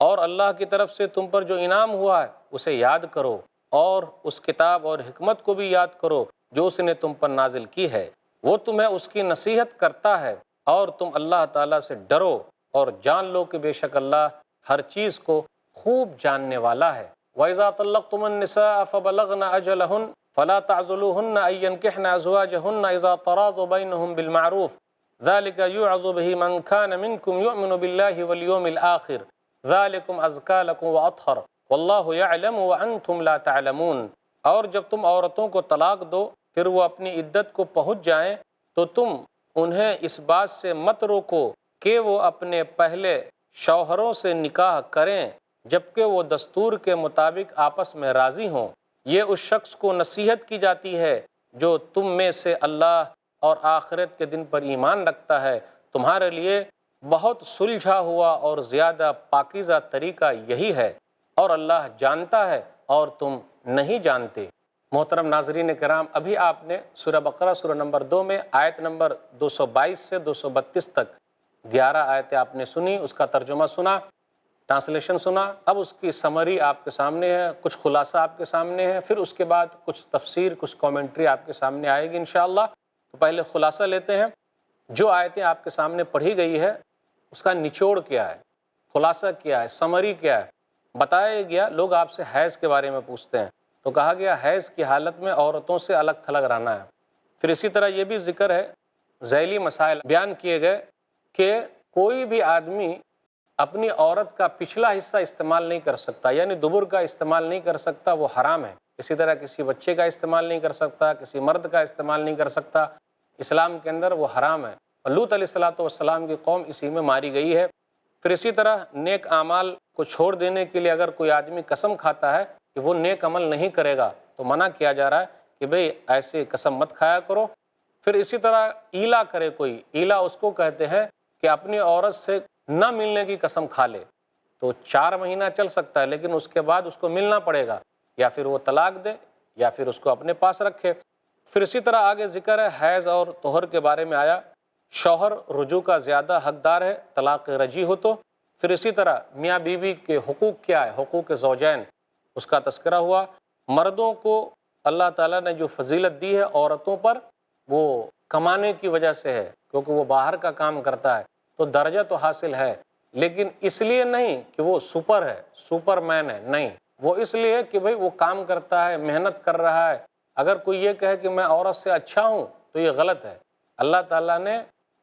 A: اور اللہ کی طرف سے تم پر جو انعام ہوا ہے اسے یاد کرو، اور اس کتاب اور حکمت کو بھی یاد کرو جو اس نے تم پر نازل کی ہے، وہ تمہیں اس کی نصیحت کرتا ہے، اور تم اللہ تعالیٰ سے ڈرو اور جان لو کہ بے شک اللہ ہر چیز کو خوب جاننے والا ہے۔ وَإِذَا طَلَّقْتُمُ النِّسَاءَ فَبَلَغْنَ أَجَلَهُنَّ فَلَا تَعْضُلُوهُنَّ أَن يَنكِحْنَ أَزْوَاجَهُنَّ إِذَا تَرَاضَوْا بَيْنَهُم بِالْمَعْرُوفِ ذَلِكَ يُوعَظُ بِهِ مَن كَانَ مِنكُمْ يُؤْمِنُ بِاللَّهِ وَالْيَوْمِ الْآخِرِ ذَلِكُمْ أَزْكَىٰ لَكُمْ وَأَطْهَرُ وَاللَّهُ يَعْلَمُ وَأَنتُمْ لَا تَعْلَمُونَ۔ اور جب تم عورتوں کو طلاق دو پھر وہ اپنی عدت کو پہنچ جائیں تو تم انہیں اس بات سے مت روکو کہ وہ اپنے پہلے شوہروں سے نکاح کریں جبکہ وہ دستور کے مطابق آپس میں راضی ہوں۔ یہ اس شخص کو نصیحت کی جاتی ہے جو تم میں سے اللہ اور آخرت کے دن پر ایمان رکھتا ہے، تمہارے لیے بہت سلجھا ہوا اور زیادہ پاکیزہ طریقہ یہی ہے، اور اللہ جانتا ہے اور تم نہیں جانتے۔ محترم ناظرین کرام، ابھی آپ نے سورہ بقرہ سورہ نمبر 2 میں آیت نمبر 222 سے 232 تک 11 آیتیں آپ نے سنی، اس کا ترجمہ سنا، ٹرانسلیشن سنا۔ اب اس کی سمری آپ کے سامنے ہے، کچھ خلاصہ آپ کے سامنے ہے، پھر اس کے بعد کچھ تفسیر کچھ کامنٹری آپ کے سامنے آئے گی انشاءاللہ۔ تو پہلے خلاصہ لیتے ہیں۔ جو آیتیں آپ کے سامنے پڑھی گئی ہے اس کا نچوڑ کیا ہے، خلاصہ کیا ہے، سمری کیا ہے، بتایا گیا۔ لوگ آپ سے حیض کے بارے میں پوچھتے ہیں تو کہا گیا حیض کی حالت میں عورتوں سے الگ تھلگ رہنا ہے۔ پھر اسی طرح یہ بھی ذکر ہے، ذیلی مسائل بیان کیے گئے کہ کوئی بھی آدمی اپنی عورت کا پچھلا حصہ استعمال نہیں کر سکتا، یعنی دبر کا استعمال نہیں کر سکتا، وہ حرام ہے۔ اسی طرح کسی بچے کا استعمال نہیں کر سکتا، کسی مرد کا استعمال نہیں کر سکتا، اسلام کے اندر وہ حرام ہے۔ لوط علیہ السلام کی قوم اسی میں ماری گئی ہے۔ پھر اسی طرح نیک اعمال کو چھوڑ دینے کے لیے اگر کوئی آدمی قسم کھاتا ہے کہ وہ نیک عمل نہیں کرے گا تو منع کیا جا رہا ہے کہ بھئی ایسے قسم مت کھایا کرو۔ پھر اسی طرح ایلا کرے کوئی، ایلا اس کو کہتے ہیں کہ اپنی عورت سے نہ ملنے کی قسم کھا لے تو 4 مہینہ چل سکتا ہے، لیکن اس کے بعد اس کو ملنا پڑے گا، یا پھر وہ طلاق دے یا پھر اس کو اپنے پاس رکھے۔ پھر اسی طرح آگے ذکر ہے حیض اور طہر کے بارے میں آیا، شوہر رجوع کا زیادہ حقدار ہے طلاق رجعی ہو تو۔ پھر اسی طرح میاں بیوی کے حقوق کیا ہے، حقوق زوجین، اس کا تذکرہ ہوا۔ مردوں کو اللہ تعالیٰ نے جو فضیلت دی ہے عورتوں پر، وہ کمانے کی وجہ سے ہے، کیونکہ وہ باہر کا کام کرتا ہے تو درجہ تو حاصل ہے، لیکن اس لیے نہیں کہ وہ سپر ہے، سپر مین ہے، نہیں، وہ اس لیے کہ بھئی وہ کام کرتا ہے، محنت کر رہا ہے۔ اگر کوئی یہ کہے کہ میں عورت سے اچھا ہوں تو یہ غلط ہے۔ اللہ تعالیٰ نے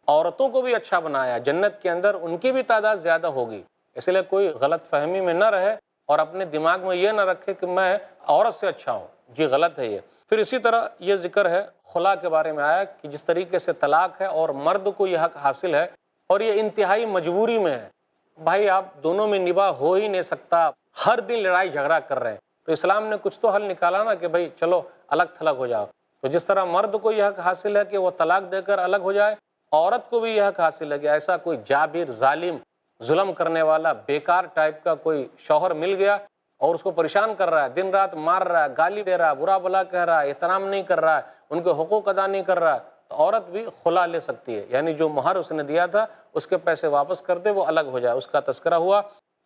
A: عورتوں کو بھی اچھا بنایا، جنت کے اندر ان کی بھی تعداد زیادہ ہوگی، اس لیے کوئی غلط فہمی میں نہ رہے اور اپنے دماغ میں یہ نہ رکھے کہ میں عورت سے اچھا ہوں، جی غلط ہے یہ۔ پھر اسی طرح یہ ذکر ہے خلا کے بارے میں آیا کہ جس طریقے سے طلاق ہے اور مرد کو یہ حق حاصل ہے اور یہ انتہائی مجبوری میں ہے، بھائی آپ دونوں میں نباہ ہو ہی نہیں سکتا، ہر دن لڑائی جھگڑا کر رہے ہیں، تو اسلام نے کچھ تو حل نکالا نا کہ بھئی چلو الگ تھلگ ہو جاؤ۔ تو جس طرح مرد کو یہ حق حاصل ہے کہ وہ طلاق دے کر الگ ہو جائے، عورت کو بھی یہ حق حاصل ہے کہ ایسا کوئی جابر، ظالم، ظلم کرنے والا، بیکار ٹائپ کا کوئی شوہر مل گیا اور اس کو پریشان کر رہا ہے، دن رات مار رہا ہے، گالی دے رہا ہے، برا بھلا کہہ رہا ہے، احترام نہیں کر رہا ہے، ان کے حقوق ادا نہیں کر رہا ہے، تو عورت بھی خلا لے سکتی ہے، یعنی جو مہر اس نے دیا تھا اس کے پیسے واپس کر دے، وہ الگ ہو جائے، اس کا تذکرہ ہوا۔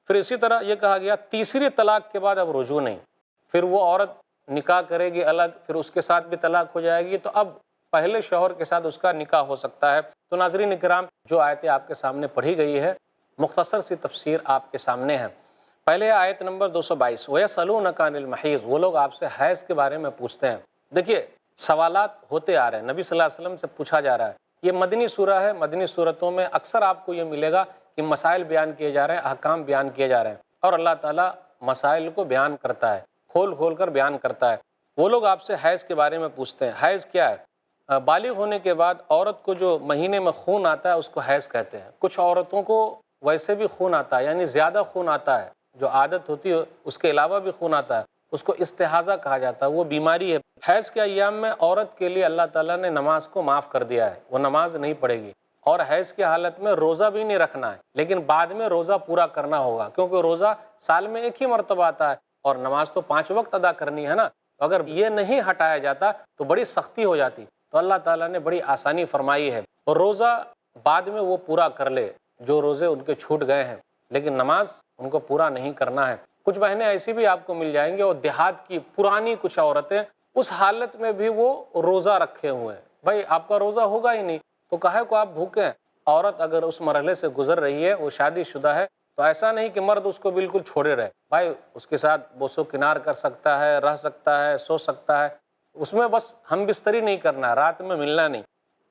A: پھر اسی طرح یہ کہا گیا تیسری طلاق کے بعد اب رجوع نہیں، پھر وہ عورت نکاح کرے گی الگ، پھر اس کے ساتھ بھی طلاق ہو جائے گی، تو اب پہلے شوہر کے ساتھ اس کا نکاح ہو سکتا ہے۔ تو ناظرین کرام، جو آیتیں آپ کے سامنے پڑھی گئی ہے، مختصر سی تفسیر آپ کے سامنے ہے۔ پہلے آیت نمبر 222، وَيَسْأَلُونَكَ عَنِ الْمَحِيضِ، وہ لوگ آپ سے حیض کے بارے میں پوچھتے ہیں۔ دیکھیے سوالات ہوتے آ رہے ہیں، نبی صلی اللہ علیہ وسلم سے پوچھا جا رہا ہے، یہ مدنی سورہ ہے، مدنی صورتوں میں اکثر آپ کو یہ ملے گا کہ مسائل بیان کیے جا رہے ہیں، احکام بیان کیے جا رہے ہیں، اور اللہ تعالیٰ مسائل کو بیان کرتا ہے، کھول کھول کر بیان کرتا ہے۔ وہ لوگ آپ سے حیض کے بارے میں پوچھتے ہیں۔ حیض کیا ہے؟ بالغ ہونے کے بعد عورت کو جو مہینے میں خون آتا ہے اس کو حیض کہتے ہیں۔ کچھ عورتوں کو ویسے بھی خون آتا ہے، یعنی زیادہ خون آتا ہے، جو عادت ہوتی ہے اس کے علاوہ بھی خون آتا ہے، اس کو استحاضہ کہا جاتا ہے، وہ بیماری ہے۔ حیض کے ایام میں عورت کے لیے اللہ تعالیٰ نے نماز کو معاف کر دیا ہے، وہ نماز نہیں پڑھے گی، اور حیض کی حالت میں روزہ بھی نہیں رکھنا ہے، لیکن بعد میں روزہ پورا کرنا ہوگا، کیونکہ روزہ سال میں ایک ہی مرتبہ آتا ہے اور نماز تو 5 وقت ادا کرنی ہے نا، اگر یہ نہیں ہٹایا جاتا تو بڑی سختی ہو جاتی، تو اللہ تعالیٰ نے بڑی آسانی فرمائی ہے، اور روزہ بعد میں وہ پورا کر لے جو روزے ان کے چھوٹ گئے ہیں، لیکن نماز ان کو پورا نہیں کرنا ہے۔ کچھ بہنیں ایسی بھی آپ کو مل جائیں گے، اور دیہات کی پرانی کچھ عورتیں اس حالت میں بھی وہ روزہ رکھے ہوئے ہیں، بھائی آپ کا روزہ ہوگا ہی نہیں تو کاہے کو آپ بھوکے ہیں۔ عورت اگر اس مرحلے سے گزر رہی ہے، وہ شادی شدہ ہے، تو ایسا نہیں کہ مرد اس کو بالکل چھوڑے رہے، بھائی اس کے ساتھ بوس و کنار کر سکتا ہے، رہ سکتا ہے، سو سکتا ہے، اس میں بس ہم بستری نہیں کرنا، رات میں ملنا نہیں۔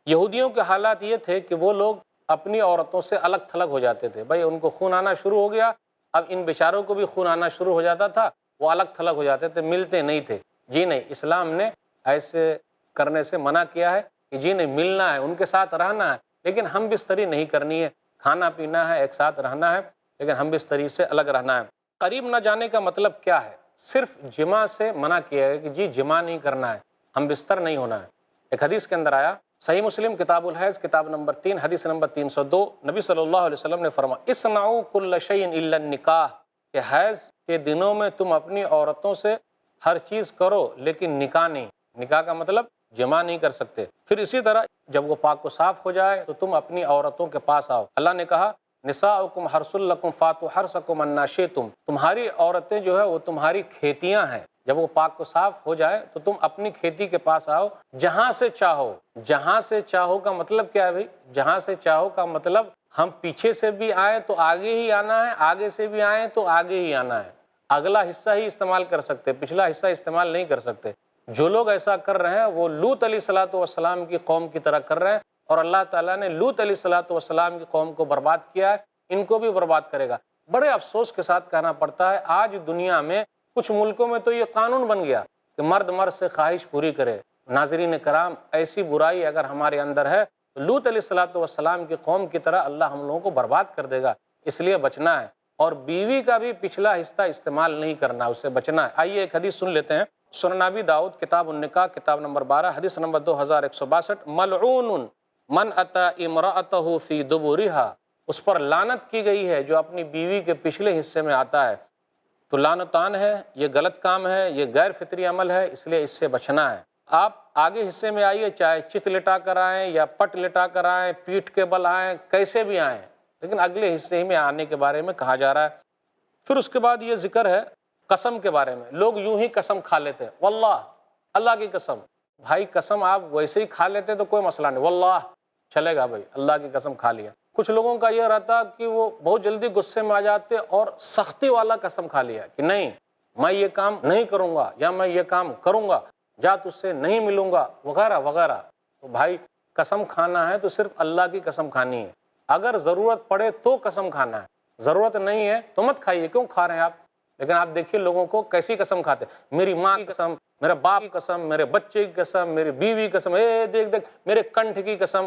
A: یہودیوں کے حالات یہ تھے کہ وہ لوگ اپنی عورتوں سے الگ تھلگ ہو جاتے تھے، بھائی ان کو خون آنا شروع ہو گیا، اب ان بیچاروں کو بھی خون آنا شروع ہو جاتا تھا، وہ الگ تھلگ ہو جاتے تھے، ملتے نہیں تھے۔ جی نہیں، اسلام نے ایسے کرنے سے منع کیا ہے کہ جی نہیں، ملنا ہے، ان کے ساتھ رہنا ہے، لیکن ہم بستری نہیں کرنی ہے، کھانا پینا ہے، ایک ساتھ رہنا ہے، لیکن ہم بستری سے الگ رہنا ہے۔ قریب نہ جانے کا مطلب کیا ہے؟ صرف جماع سے منع کیا ہے کہ جی جماع نہیں کرنا ہے، ہم بستر نہیں ہونا ہے۔ ایک حدیث کے اندر آیا، صحیح مسلم کتاب الحیض کتاب نمبر 3 حدیث نمبر 302، نبی صلی اللہ علیہ وسلم نے فرمایا اصنعوا کل شیء الا النکاح، کہ حیض کے دنوں میں تم اپنی عورتوں سے ہر چیز کرو لیکن نکاح نہیں، نکاح کا مطلب جماع نہیں کر سکتے۔ پھر اسی طرح جب وہ پاک و صاف ہو جائے تو تم اپنی عورتوں کے پاس آؤ، اللہ نے کہا نساؤکم حرث لکم فاتوا حرثکم انا شئتم، تمہاری عورتیں جو ہے وہ تمہاری کھیتیاں ہیں، جب وہ پاک و صاف ہو جائے تو تم اپنی کھیتی کے پاس آؤ جہاں سے چاہو۔ جہاں سے چاہو کا مطلب کیا ہے بھائی؟ جہاں سے چاہو کا مطلب ہم پیچھے سے بھی آئیں تو آگے ہی آنا ہے، آگے سے بھی آئیں تو آگے ہی آنا ہے، اگلا حصہ ہی استعمال کر سکتے، پچھلا حصہ استعمال نہیں کر سکتے۔ جو لوگ ایسا کر رہے ہیں وہ لوط علیہ الصلوۃ والسلام کی قوم کی طرح کر رہے ہیں، اور اللہ تعالیٰ نے لوط علیہ الصلوۃ والسلام کی قوم کو برباد کیا ہے، ان کو بھی برباد کرے گا۔ بڑے افسوس کے ساتھ کہنا پڑتا ہے آج دنیا میں کچھ ملکوں میں تو یہ قانون بن گیا کہ مرد مرد سے خواہش پوری کرے۔ ناظرین کرام، ایسی برائی اگر ہمارے اندر ہے تو لوط علیہ الصلوۃ والسلام کی قوم کی طرح اللہ ہم لوگوں کو برباد کر دے گا، اس لیے بچنا ہے، اور بیوی کا بھی پچھلا حصہ استعمال نہیں کرنا، اسے بچنا ہے۔ آئیے ایک حدیث سن لیتے ہیں، سنن ابی داؤد کتاب النکاح کتاب نمبر 12 حدیث نمبر 2162، ملعون من اتی امرأته فی دبرها، اس پر لعنت کی گئی ہے جو اپنی بیوی کے پچھلے حصے میں آتا ہے، تو لعنتان ہے، یہ غلط کام ہے، یہ غیر فطری عمل ہے، اس لیے اس سے بچنا ہے۔ آپ آگے حصے میں آئیے، چاہے چت لٹا کر آئیں یا پٹ لٹا کر آئیں، پیٹھ کے بل آئیں، کیسے بھی آئیں، لیکن اگلے حصے میں آنے کے بارے میں کہا جا رہا ہے۔ پھر اس کے بعد یہ ذکر ہے قسم کے بارے میں۔ لوگ یوں ہی قسم کھا لیتے ہیں، واللہ، اللہ کی قسم۔ بھائی قسم آپ ویسے ہی کھا لیتے تو کوئی مسئلہ نہیں، واللہ چلے گا، بھائی اللہ کی قسم کھا لیا۔ کچھ لوگوں کا یہ رہتا کہ وہ بہت جلدی غصے میں آ جاتے اور سختی والا قسم کھا لیا کہ نہیں میں یہ کام نہیں کروں گا، یا میں یہ کام کروں گا، جا تجھ سے نہیں ملوں گا، وغیرہ وغیرہ۔ تو بھائی قسم کھانا ہے تو صرف اللہ کی قسم کھانی ہے، اگر ضرورت پڑے تو قسم کھانا ہے، ضرورت نہیں ہے تو مت کھائیے، کیوں کھا رہے ہیں آپ؟ لیکن آپ دیکھیے لوگوں کو کیسی قسم کھاتے ہیں، میری ماں کی قسم، میرے باپ کی قسم، میرے بچے کی قسم، میری بیوی کی قسم، دیکھ دیکھ میرے کنٹھ کی قسم۔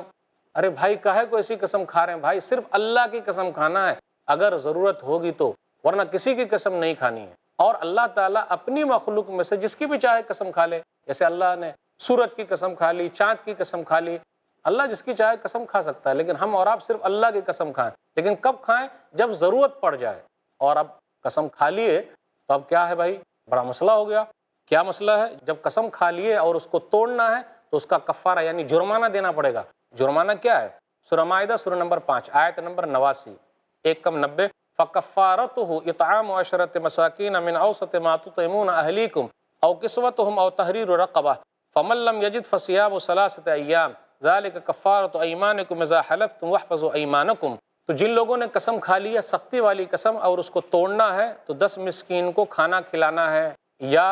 A: ارے بھائی کاہے کو ایسی قسم کھا رہے ہیں؟ بھائی صرف اللہ کی قسم کھانا ہے اگر ضرورت ہوگی تو، ورنہ کسی کی قسم نہیں کھانی ہے۔ اور اللہ تعالیٰ اپنی مخلوق میں سے جس کی بھی چاہے قسم کھا لے، جیسے اللہ نے سورج کی قسم کھا لی، چاند کی قسم کھا لی، اللہ جس کی چاہے قسم کھا سکتا ہے، لیکن ہم اور آپ صرف اللہ کی قسم کھائیں۔ لیکن کب کھائیں؟ جب ضرورت پڑ جائے۔ اور اب قسم کھا لیے تو اب کیا ہے بھائی؟ بڑا مسئلہ ہو گیا۔ کیا مسئلہ ہے؟ جب قسم کھا لیے اور اس کو توڑنا ہے تو اس کا کفارہ یعنی جرمانہ دینا پڑے گا۔ جرمانہ کیا ہے؟ سورہ مائدہ سورہ نمبر 5 آیت نمبر 89، 1 فَكَفَّارَتُهُ إِطْعَامُ عَشْرَةِ مَسَاكِينَ مِنْ أَوْسَطِ مَا تُطْعِمُونَ أَهْلِيكُمْ أَوْ كِسْوَتُهُمْ أَوْ تَحْرِيرُ رَقَبَةٍ فَمَن لَّمْ يَجِدْ فَصِيَامُ 3 أَيَّامٍ ذَلِكَ كَفَّارَةُ أَيْمَانِكُمْ إِذَا حَلَفْتُمْ وَاحْفَظُوا أَيْمَانَكُمْ۔ تو جن لوگوں نے قسم کھا لی ہے سختی والی قسم اور اس کو توڑنا ہے تو 10 مسکین کو کھانا کھلانا ہے، یا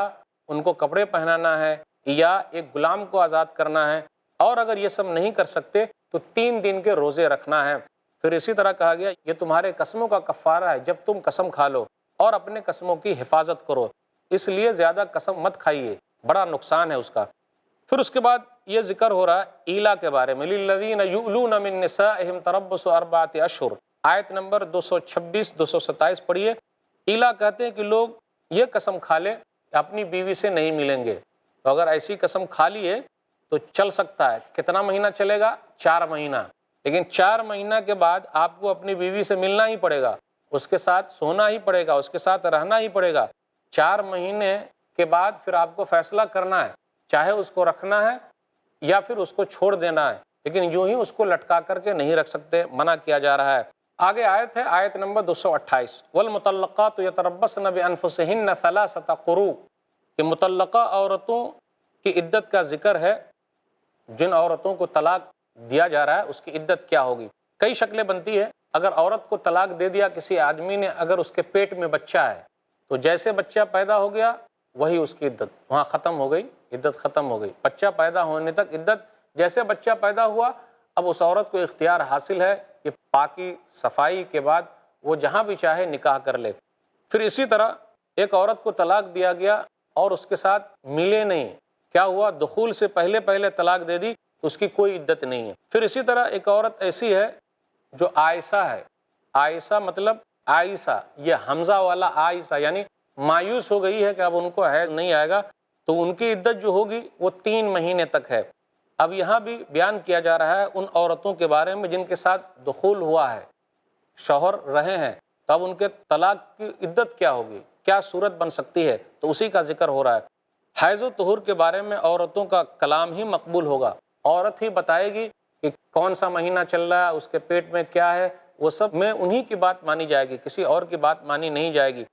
A: ان کو کپڑے پہنانا ہے، یا ایک غلام کو آزاد کرنا ہے، اور اگر یہ سب نہیں کر سکتے تو 3 دن کے روزے رکھنا ہے۔ پھر اسی طرح کہا گیا یہ تمہارے قسموں کا کفارہ ہے جب تم قسم کھا لو، اور اپنے قسموں کی حفاظت کرو، اس لیے زیادہ قسم مت کھائیے، بڑا نقصان ہے اس کا۔ پھر اس کے بعد یہ ذکر ہو رہا ہے ایلا کے بارے میں، للذین یؤلون من نسائہم تربص 4 اشہر، آیت نمبر 226 227 پڑھیے۔ ایلا کہتے ہیں کہ لوگ یہ قسم کھا لے کہ اپنی بیوی سے نہیں ملیں گے، تو اگر ایسی قسم کھا لیے تو چل سکتا ہے۔ کتنا مہینہ چلے گا؟ 4 مہینہ، لیکن 4 مہینہ کے بعد آپ کو اپنی بیوی سے ملنا ہی پڑے گا، اس کے ساتھ سونا ہی پڑے گا، اس کے ساتھ رہنا ہی پڑے گا۔ 4 مہینے کے بعد پھر آپ کو فیصلہ کرنا ہے، چاہے اس کو رکھنا ہے یا پھر اس کو چھوڑ دینا ہے، لیکن یوں ہی اس کو لٹکا کر کے نہیں رکھ سکتے، منع کیا جا رہا ہے۔ آگے آیت ہے، آیت نمبر 228، والمطلقات یتربصن بانفسہن 3 قروء، کہ مطلقہ عورتوں کی عدت کا ذکر ہے، جن عورتوں کو طلاق دیا جا رہا ہے اس کی عدت کیا ہوگی۔ کئی شکلیں بنتی ہے۔ اگر عورت کو طلاق دے دیا کسی آدمی نے، اگر اس کے پیٹ میں بچہ ہے تو جیسے بچہ پیدا ہو گیا وہی اس کی عدت وہاں ختم ہو گئی، عدت ختم ہو گئی۔ بچہ پیدا ہونے تک عدت، جیسے بچہ پیدا ہوا اب اس عورت کو اختیار حاصل ہے کہ پاکی صفائی کے بعد وہ جہاں بھی چاہے نکاح کر لے۔ پھر اسی طرح ایک عورت کو طلاق دیا گیا اور اس کے ساتھ ملے نہیں، کیا ہوا؟ دخول سے پہلے پہلے طلاق دے دی تو اس کی کوئی عدت نہیں ہے۔ پھر اسی طرح ایک عورت ایسی ہے جو عائشہ ہے، عائشہ مطلب عائشہ، یہ حمزہ والا عائشہ، یعنی مایوس ہو گئی ہے کہ اب ان کو حیض نہیں آئے گا، تو ان کی عدت جو ہوگی وہ 3 مہینے تک ہے۔ اب یہاں بھی بیان کیا جا رہا ہے ان عورتوں کے بارے میں جن کے ساتھ دخول ہوا ہے، شوہر رہے ہیں، تو اب ان کے طلاق کی عدت کیا ہوگی، کیا صورت بن سکتی ہے، تو اسی کا ذکر ہو رہا ہے۔ حیض و طہور کے بارے میں عورتوں کا کلام ہی مقبول ہوگا، عورت ہی بتائے گی کہ کون سا مہینہ چل رہا ہے، اس کے پیٹ میں کیا ہے، وہ سب میں انہی کی بات مانی جائے گی، کسی اور کی بات مانی نہیں جائے گی۔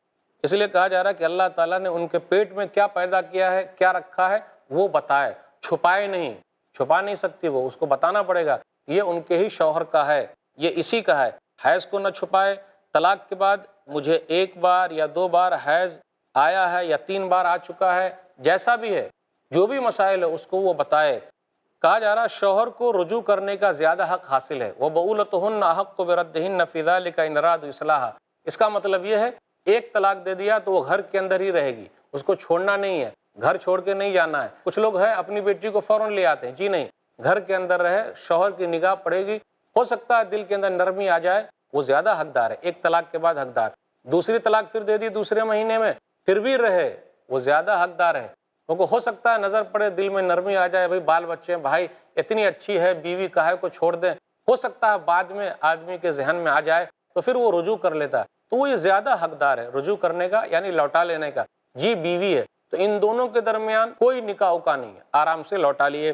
A: اس لیے کہا جا رہا ہے کہ اللہ تعالیٰ نے ان کے پیٹ میں کیا پیدا کیا ہے، کیا رکھا ہے، وہ بتائے، چھپائے نہیں، چھپا نہیں سکتی وہ، اس کو بتانا پڑے گا، یہ ان کے ہی شوہر کا ہے، یہ اسی کا ہے۔ حیض کو نہ چھپائے، طلاق کے بعد مجھے 1 بار یا 2 بار حیض آیا ہے یا 3 بار آ چکا ہے، جیسا بھی ہے، جو بھی مسائل ہے اس کو وہ بتائے۔ کہا جا رہا ہے شوہر کو رجوع کرنے کا زیادہ حق حاصل ہے، وَبَعُولَتُهُنَّ أَحَقُّ بِرَدِّهِنَّ فِي ذَلِكَ إِنْ أَرَادُوا إِصْلَاحًا۔ اس کا مطلب یہ ہے ایک طلاق دے دیا تو وہ گھر کے اندر ہی رہے گی، اس کو چھوڑنا نہیں ہے، گھر چھوڑ کے نہیں جانا ہے۔ کچھ لوگ ہیں اپنی بیٹی کو فوراً لے آتے ہیں، جی نہیں، گھر کے اندر رہے، شوہر کی نگاہ پڑے گی، ہو سکتا ہے دل کے اندر نرمی آ جائے، وہ زیادہ حقدار ہے، 1 طلاق کے بعد حقدار۔ دوسری طلاق پھر دے دی دوسرے مہینے میں، پھر بھی رہے، وہ زیادہ حقدار ہے، کیونکہ ہو سکتا ہے نظر پڑے، دل میں نرمی آ جائے، بھائی بال بچے ہیں، بھائی اتنی اچھی ہے بیوی، کاہے کو چھوڑ دیں، ہو سکتا ہے بعد میں آدمی کے ذہن میں آ جائے تو پھر وہ رجوع کر لیتا ہے، تو وہ یہ زیادہ حقدار ہے رجوع کرنے کا، یعنی لوٹا لینے کا۔ جی بیوی ہے تو ان دونوں کے درمیان کوئی نکاح کا نہیں ہے، آرام سے لوٹا لیے۔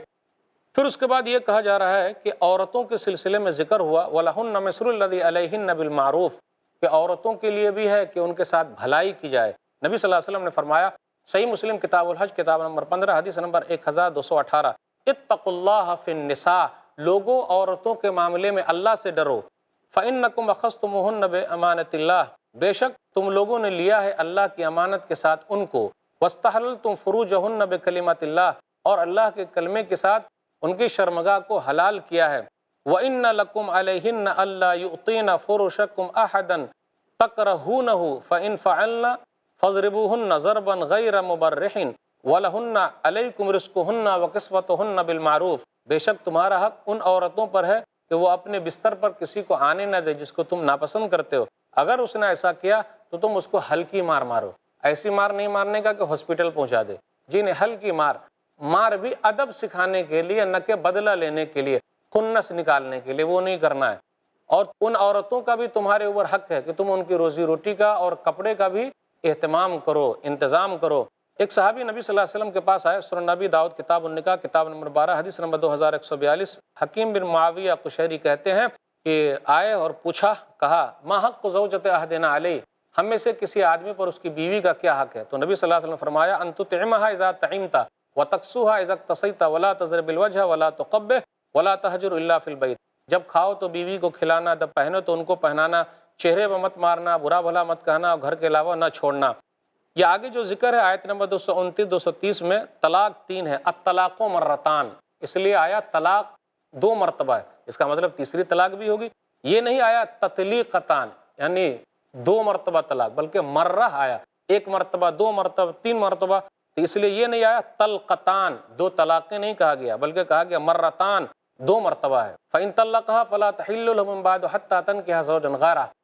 A: پھر اس کے بعد یہ کہا جا رہا ہے کہ عورتوں کے سلسلے میں ذکر ہوا وَلَهُنَّ مِثْلُ الَّذِي عَلَيْهِنَّ بِالْمَعْرُوفِ، کہ عورتوں کے لیے بھی ہے کہ ان کے ساتھ بھلائی کی جائے۔ نبی صلی اللہ علیہ وسلم نے فرمایا، صحیح مسلم کتاب الحج کتاب نمبر 15 حدیث نمبر 1218، اتقوا اللہ فی النساء، لوگوں عورتوں کے معاملے میں اللہ سے ڈرو، فإنکم اخذتموہن بامانۃ اللہ، بے شک تم لوگوں نے لیا ہے اللہ کی امانت کے ساتھ ان کو، واستحللتم فروجہن بکلمۃ اللہ، اور اللہ کے کلمے کے ساتھ ان کی شرمگاہ کو حلال کیا ہے۔ وَإِنَّ لَكُمْ عَلَيْهِنَّ أَلَّا يُؤْطِينَ فُرُوشَكُمْ أَحَدًا تَكْرَهُونَهُ فَإِنْ فَعَلْنَ فَاضْرِبُوهُنَّ ضَرْبًا غَيْرَ مُبَرِّحٍ وَلَهُنَّ عَلَيْكُمْ رِزْقُهُنَّ وَكِسْوَتُهُنَّ بِالْمَعْرُوفِ، بے شک تمہارا حق ان عورتوں پر ہے کہ وہ اپنے بستر پر کسی کو آنے نہ دے جس کو تم ناپسند کرتے ہو، اگر اس نے ایسا کیا تو تم اس کو ہلکی مار مارو، ایسی مار نہیں مارنے کا کہ ہاسپٹل پہنچا دے، جی نہیں، ہلکی مار، مار بھی ادب سکھانے کے لیے، نہ کہ بدلہ لینے کے لیے، خنس نکالنے کے لیے، وہ نہیں کرنا ہے۔ اور ان عورتوں کا بھی تمہارے اوپر حق ہے کہ تم ان کی روزی روٹی کا اور کپڑے کا بھی اہتمام کرو، انتظام کرو۔ ایک صحابی نبی صلی اللہ علیہ وسلم کے پاس آئے، سنن نبی داؤد کتاب النکاح کتاب نمبر 12 حدیث نمبر 2142، حکیم بن معاویہ قشیری کہتے ہیں کہ آئے اور پوچھا، کہا ما حق زوجۃ احدنا علیہ، ہم میں سے کسی آدمی پر اس کی بیوی کا کیا حق ہے؟ تو نبی صلی اللہ علیہ وسلم نے فرمایا ان تطعمها اذا طعمت وتکسوها اذا اکتسیت ولا تضرب الوجه ولا تقبح ولا تهجر الا في البيت، جب کھاؤ تو بیوی کو کھلانا، جب پہنو تو ان کو پہنانا، چہرے پہ مت مارنا، برا بھلا مت کہنا، اور گھر کے علاوہ نہ چھوڑنا۔ یہ آگے جو ذکر ہے آیت نمبر 229 230 میں، طلاق 3 ہے، الطلاق مرتان، اس لیے آیا طلاق 2 مرتبہ ہے، اس کا مطلب تیسری طلاق بھی ہوگی۔ یہ نہیں آیا تطلیقتان یعنی 2 مرتبہ طلاق، بلکہ مرہ آیا، 1 مرتبہ، 2 مرتبہ، 3 مرتبہ، تو اس لیے یہ نہیں آیا طلقتان، 2 طلاقیں نہیں کہا گیا، بلکہ کہا گیا مرتان، 2 مرتبہ ہے۔ فَإِن طَلَّقَهَا فَلَا تَحِلُّ لَهُ مِن بَعْدُ حَتَّىٰ تَنكِحَ زَوْجًا غَيْرَهُ،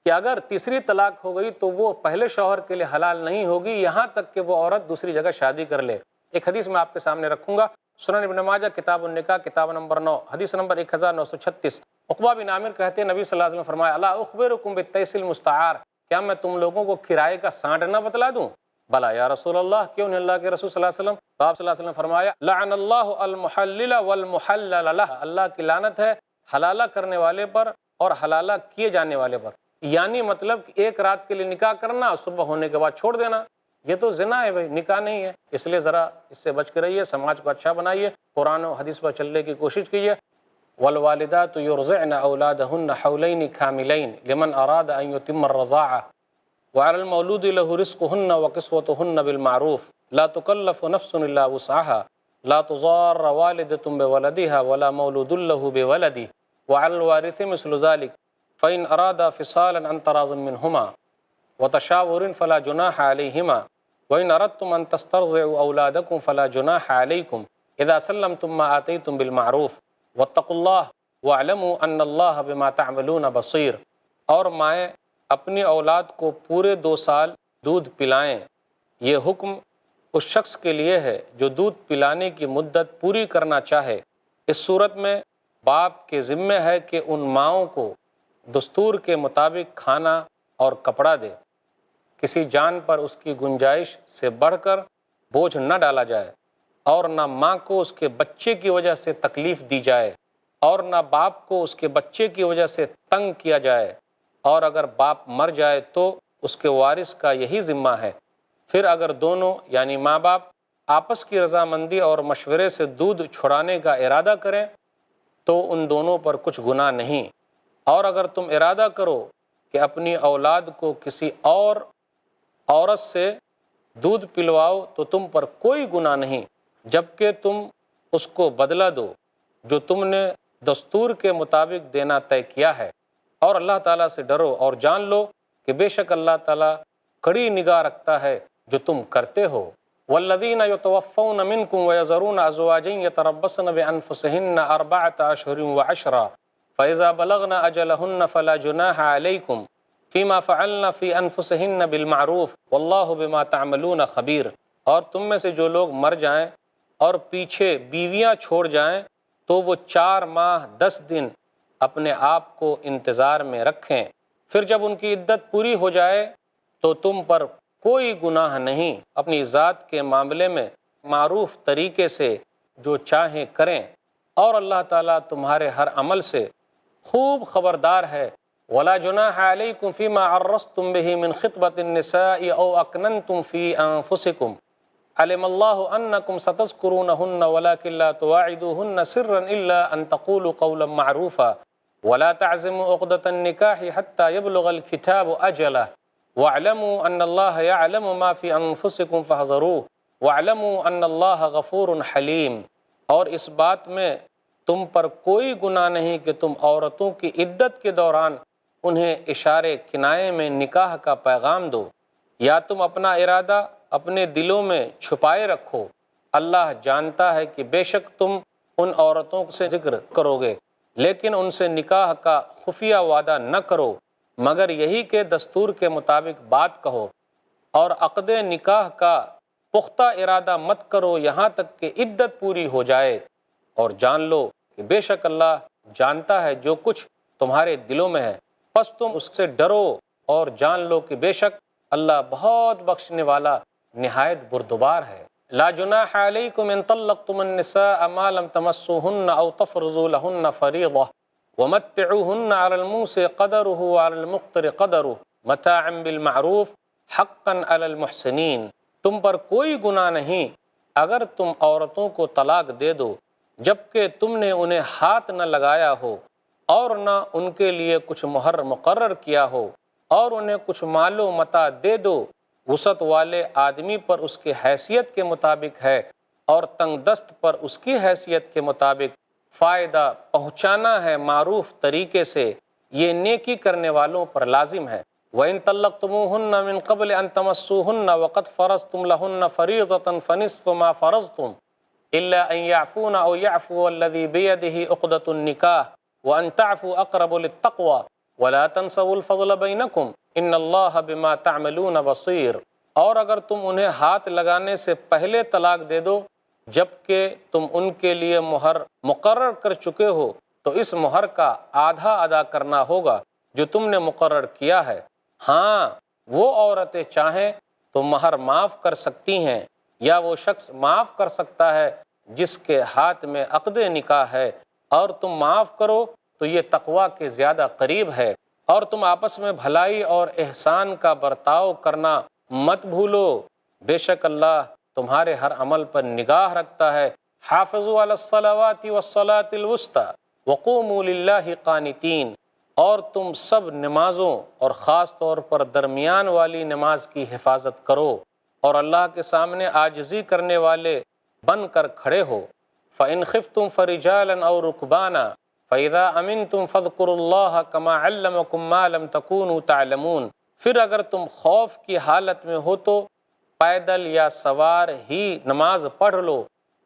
A: کہ اگر تیسری طلاق ہو گئی تو وہ پہلے شوہر کے لیے حلال نہیں ہوگی یہاں تک کہ وہ عورت دوسری جگہ شادی کر لے۔ ایک حدیث میں آپ کے سامنے رکھوں گا، سنن ابن ماجہ کتاب النکاح کتاب نمبر 9 حدیث نمبر 1936، عقبہ بن عامر کہتے ہیں نبی صلی اللہ علیہ وسلم نے فرمایا الا اخبرکم بالتیس المستعار، کیا میں تم لوگوں کو کرائے کا سانڈ نہ بتلا دوں؟ بلا یا رسول اللہ، کیوں نہیں اللہ کے رسول صلی اللہ علیہ وسلم؟ تو آپ صلی اللہ علیہ وسلم نے فرمایا لعن اللہ المحلل والمحلل لہ، اللہ کی لعنت ہے حلالہ کرنے والے پر اور حلالہ کیے جانے والے پر، یعنی مطلب کہ ایک رات کے لیے نکاح کرنا، صبح ہونے کے بعد چھوڑ دینا، یہ تو زنا ہے بھائی، نکاح نہیں ہے۔ اس لیے ذرا اس سے بچ کے رہیے، سماج کو اچھا بنائیے، قرآن و حدیث پر چلنے کی کوشش کیجیے۔ والوالدات یرضعن اولادهن حولین کاملین لمن اراد ان یتم الرضاعہ وعلى المولود له رزقهن وكسوتهن بالمعروف لا تكلف نفس الا وسعها لا تضار والدة بولدها ولا مولود له بولده وعلى الوارث مثل ذلك فإن أرادا فصالا عن تراض منهما وتشاور فلا جناح عليهما وإن أردتم أن تسترضعوا أولادكم فلا جناح عليكم إذا سلمتم ما آتيتم بالمعروف واتقوا الله واعلموا أن الله بما تعملون بصير، اور مائیں اپنی اولاد کو پورے 2 سال دودھ پلائیں، یہ حکم اس شخص کے لیے ہے جو دودھ پلانے کی مدت پوری کرنا چاہے۔ اس صورت میں باپ کے ذمہ ہے کہ ان ماؤں کو دستور کے مطابق کھانا اور کپڑا دے، کسی جان پر اس کی گنجائش سے بڑھ کر بوجھ نہ ڈالا جائے، اور نہ ماں کو اس کے بچے کی وجہ سے تکلیف دی جائے، اور نہ باپ کو اس کے بچے کی وجہ سے تنگ کیا جائے، اور اگر باپ مر جائے تو اس کے وارث کا یہی ذمہ ہے۔ پھر اگر دونوں یعنی ماں باپ آپس کی رضامندی اور مشورے سے دودھ چھڑانے کا ارادہ کریں تو ان دونوں پر کچھ گناہ نہیں، اور اگر تم ارادہ کرو کہ اپنی اولاد کو کسی اور عورت سے دودھ پلواؤ تو تم پر کوئی گناہ نہیں، جبکہ تم اس کو بدلہ دو جو تم نے دستور کے مطابق دینا طے کیا ہے، اور اللہ تعالیٰ سے ڈرو اور جان لو کہ بے شک اللہ تعالیٰ کڑی نگاہ رکھتا ہے جو تم کرتے ہو۔ والذین یتوفون منکم ویذرون ازواجا یتربصن بانفسہن 4 اشہر وعشرا فاذا بلغن اجلہن فلا جناح علیکم فیما فعلن فی انفسہن بالمعروف واللہ بما تعملون خبیر، اور تم میں سے جو لوگ مر جائیں اور پیچھے بیویاں چھوڑ جائیں تو وہ 4 ماہ 10 دن اپنے آپ کو انتظار میں رکھیں، پھر جب ان کی عدت پوری ہو جائے تو تم پر کوئی گناہ نہیں، اپنی ذات کے معاملے میں معروف طریقے سے جو چاہیں کریں، اور اللہ تعالیٰ تمہارے ہر عمل سے خوب خبردار ہے۔ ولا جناح علیکم فیما عرضتم به من خطبۃ النساء او اکننتم فی انفسکم علم اللہ انکم ستذکرونہن ولکن لا تواعدوہن سرا الا ان تقولوا قولا معروفا ولا تعزموا عقدۃ النکاح حتی یبلغ الکتاب اجلہ واعلموا ان اللہ یعلم ما فی انفسکم فاحذروہ واعلموا ان اللہ غفور حلیم۔ اور اس بات میں تم پر کوئی گناہ نہیں کہ تم عورتوں کی عدت کے دوران انہیں اشارے کنائے میں نکاح کا پیغام دو، یا تم اپنا ارادہ اپنے دلوں میں چھپائے رکھو۔ اللہ جانتا ہے کہ بے شک تم ان عورتوں سے ذکر کرو گے، لیکن ان سے نکاح کا خفیہ وعدہ نہ کرو مگر یہی کہ دستور کے مطابق بات کہو، اور عقد نکاح کا پختہ ارادہ مت کرو یہاں تک کہ عدت پوری ہو جائے، اور جان لو کہ بے شک اللہ جانتا ہے جو کچھ تمہارے دلوں میں ہے، پس تم اس سے ڈرو اور جان لو کہ بے شک اللہ بہت بخشنے والا نہایت بردبار ہے۔ لا جناح علیکم ان طلقتم النساء ما لم تمسوهن او تفرضوا لهن فریضہ ومتعوهن على الموسع قدره وعلى المقتر قدره متاعا بالمعروف حقا على المحسنین۔ تم پر کوئی گناہ نہیں اگر تم عورتوں کو طلاق دے دو جبکہ تم نے انہیں ہاتھ نہ لگایا ہو اور نہ ان کے لیے کچھ مہر مقرر کیا ہو، اور انہیں کچھ مال و متاع دے دو، وسعت والے آدمی پر اس کی حیثیت کے مطابق ہے اور تنگ دست پر اس کی حیثیت کے مطابق فائدہ پہنچانا ہے معروف طریقے سے، یہ نیکی کرنے والوں پر لازم ہے۔ وَإِن طَلَّقْتُمُوهُنَّ مِن قَبْلِ أَن تَمَسُّوهُنَّ وَقَدْ فَرَضْتُمْ لَهُنَّ فَرِيضَةً فَنِصْفُ مَا فَرَضْتُمْ إِلَّا أَن يَعْفُونَ أَوْ يَعْفُوَ الَّذِي بِيَدِهِ عُقْدَةُ النِّكَاحِ وَأَن تَعْفُوا أَقْرَبُ لِلتَّقْوَىٰ وَلَا تَنْسَوُا الْفَضْلَ بَيْنَكُمْ إِنَّ اللَّهَ بِمَا تَعْمَلُونَ بَصِيرٌ۔ اور اگر تم انہیں ہاتھ لگانے سے پہلے طلاق دے دو جبکہ تم ان کے لیے مہر مقرر کر چکے ہو تو اس مہر کا آدھا ادا کرنا ہوگا جو تم نے مقرر کیا ہے۔ ہاں، وہ عورتیں چاہیں تو مہر معاف کر سکتی ہیں، یا وہ شخص معاف کر سکتا ہے جس کے ہاتھ میں عقد نکاح ہے، اور تم معاف کرو تو یہ تقویٰ کے زیادہ قریب ہے، اور تم آپس میں بھلائی اور احسان کا برتاؤ کرنا مت بھولو، بے شک اللہ تمہارے ہر عمل پر نگاہ رکھتا ہے۔ حافظوا علی الصلوات والصلاة الوسطی وقوموا للہ قانتین۔ اور تم سب نمازوں اور خاص طور پر درمیان والی نماز کی حفاظت کرو اور اللہ کے سامنے عاجزی کرنے والے بن کر کھڑے ہو۔ فَإِنْ خِفْتُمْ فَرِجَالًا أَوْ رُكْبَانًا فَإِذَا أَمِنْتُمْ فَاذْكُرُوا اللَّهَ كَمَا عَلَّمَكُمْ مَا لَمْ تَكُونُوا تَعْلَمُونَ۔ پھر اگر تم خوف کی حالت میں ہو تو پیدل یا سوار ہی نماز پڑھ لو،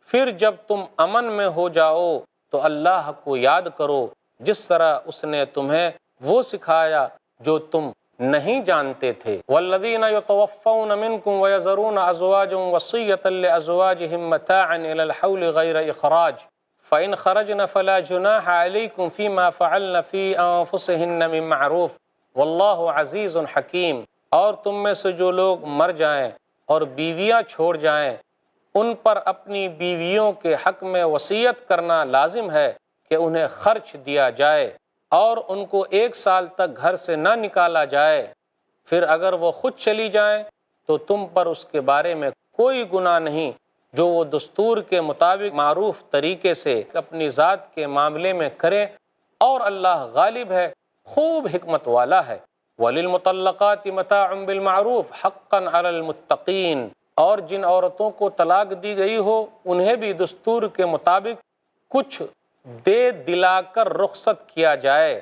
A: پھر جب تم امن میں ہو جاؤ تو اللہ کو یاد کرو جس طرح اس نے تمہیں وہ سکھایا جو تم نہیں جانتے تھے۔ والذین یتوفون منکم ویذرون ازواجا وصیۃ لازواجہم متاعا الی الحول غیر اخراج فإن خرجن فلا جناح علیکم فیما فعلن فی انفسہن من معروف واللہ عزیز حکیم۔ اور تم میں سے جو لوگ مر جائیں اور بیویاں چھوڑ جائیں ان پر اپنی بیویوں کے حق میں وصیت کرنا لازم ہے کہ انہیں خرچ دیا جائے اور ان کو 1 سال تک گھر سے نہ نکالا جائے، پھر اگر وہ خود چلی جائیں تو تم پر اس کے بارے میں کوئی گناہ نہیں جو وہ دستور کے مطابق معروف طریقے سے اپنی ذات کے معاملے میں کرے، اور اللہ غالب ہے، خوب حکمت والا ہے۔ وَلِلْمُطَلَّقَاتِ مَتَاعٌ بِالْمَعْرُوفِ حَقًّا عَلَى الْمُتَّقِينَ۔ اور جن عورتوں کو طلاق دی گئی ہو انہیں بھی دستور کے مطابق کچھ دے دلا کر رخصت کیا جائے،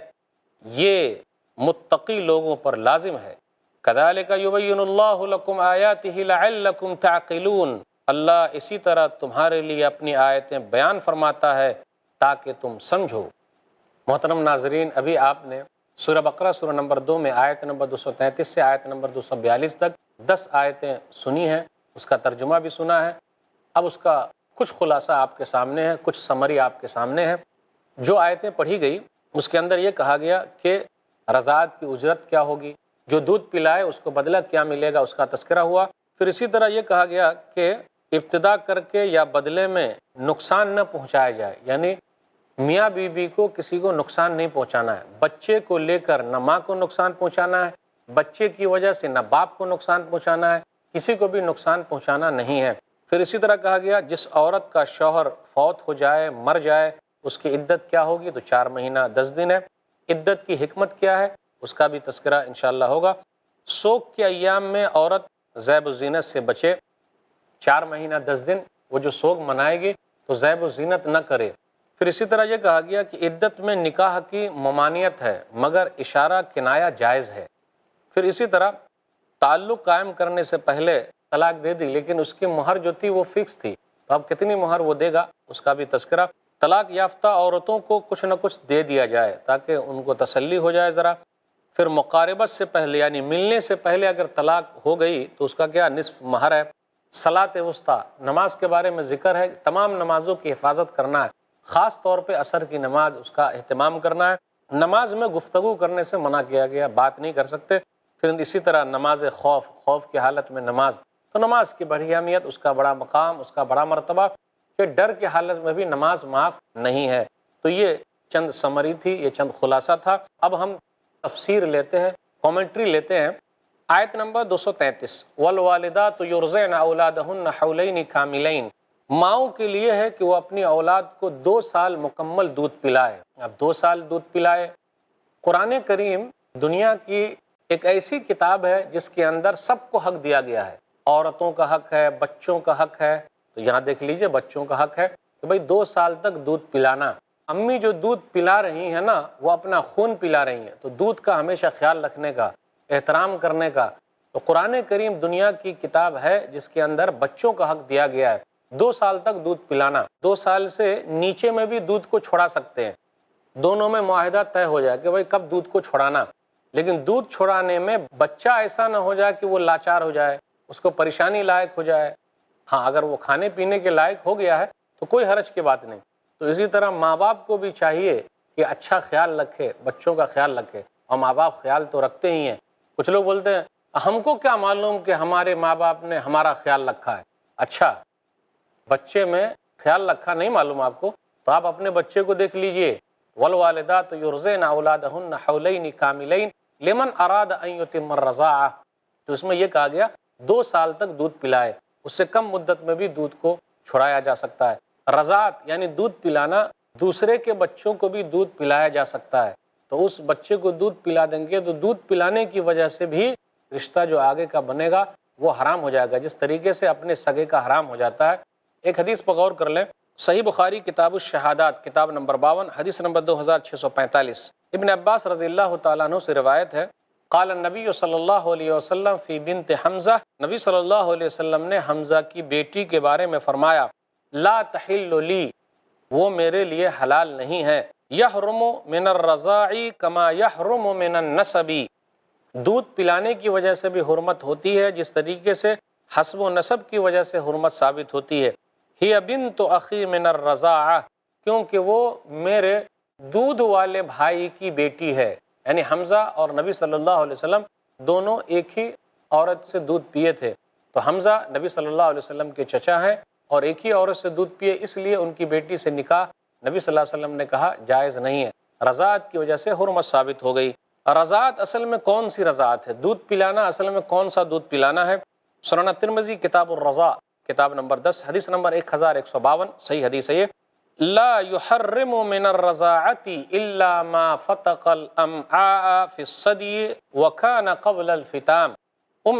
A: یہ متقی لوگوں پر لازم ہے۔ كَذَلِكَ يُبَيِّنُ اللَّهُ لَكُمْ آيَاتِهِ لَعَلَّكُمْ تَعْقِلُونَ۔ اللہ اسی طرح تمہارے لیے اپنی آیتیں بیان فرماتا ہے تاکہ تم سمجھو۔ محترم ناظرین، ابھی آپ نے سورہ بقرہ سورہ نمبر 2 میں آیت نمبر 233 سے آیت نمبر 242 تک 10 آیتیں سنی ہیں، اس کا ترجمہ بھی سنا ہے۔ اب اس کا کچھ خلاصہ آپ کے سامنے ہے، کچھ سمری آپ کے سامنے ہے۔ جو آیتیں پڑھی گئی اس کے اندر یہ کہا گیا کہ رضاعت کی اجرت کیا ہوگی، جو دودھ پلائے اس کو بدلہ کیا ملے گا، اس کا تذکرہ ہوا۔ پھر اسی طرح یہ کہا گیا کہ ابتدا کر کے یا بدلے میں نقصان نہ پہنچایا جائے، یعنی میاں بیوی کو کسی کو نقصان نہیں پہنچانا ہے، بچے کو لے کر نہ ماں کو نقصان پہنچانا ہے، بچے کی وجہ سے نہ باپ کو نقصان پہنچانا ہے، کسی کو بھی نقصان پہنچانا نہیں ہے۔ پھر اسی طرح کہا گیا جس عورت کا شوہر فوت ہو جائے، مر جائے، اس کی عدت کیا ہوگی، تو 4 مہینہ 10 دن ہے۔ عدت کی حکمت کیا ہے، اس کا بھی تذکرہ انشاءاللہ ہوگا۔ سوگ کے ایام میں عورت زیب و زینت سے بچے، 4 مہینہ 10 دن وہ جو سوگ منائے گی تو زیب و زینت نہ کرے۔ پھر اسی طرح یہ کہا گیا کہ عدت میں نکاح کی ممانعت ہے مگر اشارہ کنایہ جائز ہے۔ پھر اسی طرح تعلق قائم کرنے سے پہلے طلاق دے دی لیکن اس کی مہر جو تھی وہ فکس تھی، تو اب کتنی مہر وہ دے گا اس کا بھی تذکرہ۔ طلاق یافتہ عورتوں کو کچھ نہ کچھ دے دیا جائے تاکہ ان کو تسلی ہو جائے ذرا۔ پھر مقاربت سے پہلے یعنی ملنے سے پہلے اگر طلاق ہو گئی تو اس کا کیا، نصف مہر ہے۔ صلاۃ وسطیٰ، نماز کے بارے میں ذکر ہے، تمام نمازوں کی حفاظت کرنا ہے، خاص طور پہ عصر کی نماز، اس کا اہتمام کرنا ہے۔ نماز میں گفتگو کرنے سے منع کیا گیا، بات نہیں کر سکتے۔ پھر اسی طرح نماز خوف کی حالت میں نماز، تو نماز کی بڑی اہمیت، اس کا بڑا مقام، اس کا بڑا مرتبہ، کہ ڈر کی حالت میں بھی نماز معاف نہیں ہے۔ تو یہ چند سمری تھی، یہ چند خلاصہ تھا۔ اب ہم تفسیر لیتے ہیں، کومنٹری لیتے ہیں۔ آیت نمبر 233، والوالدات یرضعن اولادہن حولین کاملین، ماؤں کے لیے ہے کہ وہ اپنی اولاد کو 2 سال مکمل دودھ پلائے۔ اب 2 سال دودھ پلائے۔ قرآن کریم دنیا کی ایک ایسی کتاب ہے جس کے اندر سب کو حق دیا گیا ہے، عورتوں کا حق ہے، بچوں کا حق ہے۔ تو یہاں دیکھ لیجئے بچوں کا حق ہے کہ بھئی 2 سال تک دودھ پلانا۔ امی جو دودھ پلا رہی ہیں نا وہ اپنا خون پلا رہی ہیں، تو دودھ کا ہمیشہ خیال رکھنے کا، احترام کرنے کا۔ تو قرآن کریم دنیا کی کتاب ہے جس کے اندر بچوں کا حق دیا گیا ہے، 2 سال تک دودھ پلانا۔ 2 سال سے نیچے میں بھی دودھ کو چھڑا سکتے ہیں، دونوں میں معاہدہ طے ہو جائے کہ بھئی کب دودھ کو چھڑانا، لیکن دودھ چھڑانے میں بچہ ایسا نہ ہو جائے کہ وہ لاچار ہو جائے، اس کو پریشانی لائق ہو جائے۔ ہاں اگر وہ کھانے پینے کے لائق ہو گیا ہے تو کوئی حرج کی بات نہیں۔ تو اسی طرح ماں باپ کو بھی چاہیے کہ اچھا خیال رکھے، بچوں کا خیال رکھے، اور ماں باپ خیال تو رکھتے ہی ہیں۔ کچھ لوگ بولتے ہیں ہم کو کیا معلوم کہ ہمارے ماں باپ نے ہمارا خیال رکھا ہے۔ اچھا، بچے میں خیال رکھا نہیں معلوم آپ کو، تو آپ اپنے بچے کو دیکھ لیجئے، والوالدات یرضعن اولادہن حولین کاملین لمن اراد ان یتم الرضاعہ، تو اس میں یہ کہا گیا 2 سال تک دودھ پلائے، اس سے کم مدت میں بھی دودھ کو چھڑایا جا سکتا ہے۔ رضاعت یعنی دودھ پلانا، دوسرے کے بچوں کو بھی دودھ پلایا جا سکتا ہے، تو اس بچے کو دودھ پلا دیں گے تو دودھ پلانے کی وجہ سے بھی رشتہ جو آگے کا بنے گا وہ حرام ہو جائے گا، جس طریقے سے اپنے سگے کا حرام ہو جاتا ہے۔ ایک حدیث پر غور کر لیں، صحیح بخاری کتاب الشہادات، کتاب نمبر 52، حدیث نمبر 2645، ابن عباس رضی اللہ تعالیٰ عنہ سے روایت ہے، قال النبی صلی اللہ علیہ وسلم فی بنت حمزہ، نبی صلی اللہ علیہ وسلم نے حمزہ کی بیٹی کے بارے میں فرمایا، لا تحل لی، وہ میرے لیے حلال نہیں ہے، یحرم من الرضاع کما یحرم من النسب، دودھ پلانے کی وجہ سے بھی حرمت ہوتی ہے جس طریقے سے حسب و نسب کی وجہ سے حرمت ثابت ہوتی ہے۔ ہی بنت اخی من الرضاعہ، کیونکہ وہ میرے دودھ والے بھائی کی بیٹی ہے، یعنی حمزہ اور نبی صلی اللہ علیہ وسلم دونوں ایک ہی عورت سے دودھ پیے تھے، تو حمزہ نبی صلی اللہ علیہ وسلم کے چچا ہیں اور ایک ہی عورت سے دودھ پیے، اس لیے ان کی بیٹی سے نکاح نبی صلی اللہ علیہ وسلم نے کہا جائز نہیں ہے، رضاعت کی وجہ سے حرمت ثابت ہو گئی۔ رضاعت اصل میں کون سی رضاعت ہے، دودھ پلانا اصل میں کون سا دودھ پلانا ہے؟ سنن ترمذی کتاب الرضاع، کتاب نمبر 10، حدیث نمبر 1152، صحیح حدیث ہے یہ، لا يحرم من الرضاعة الا ما فتق الامعاء في الثدي وكان قبل الفطام،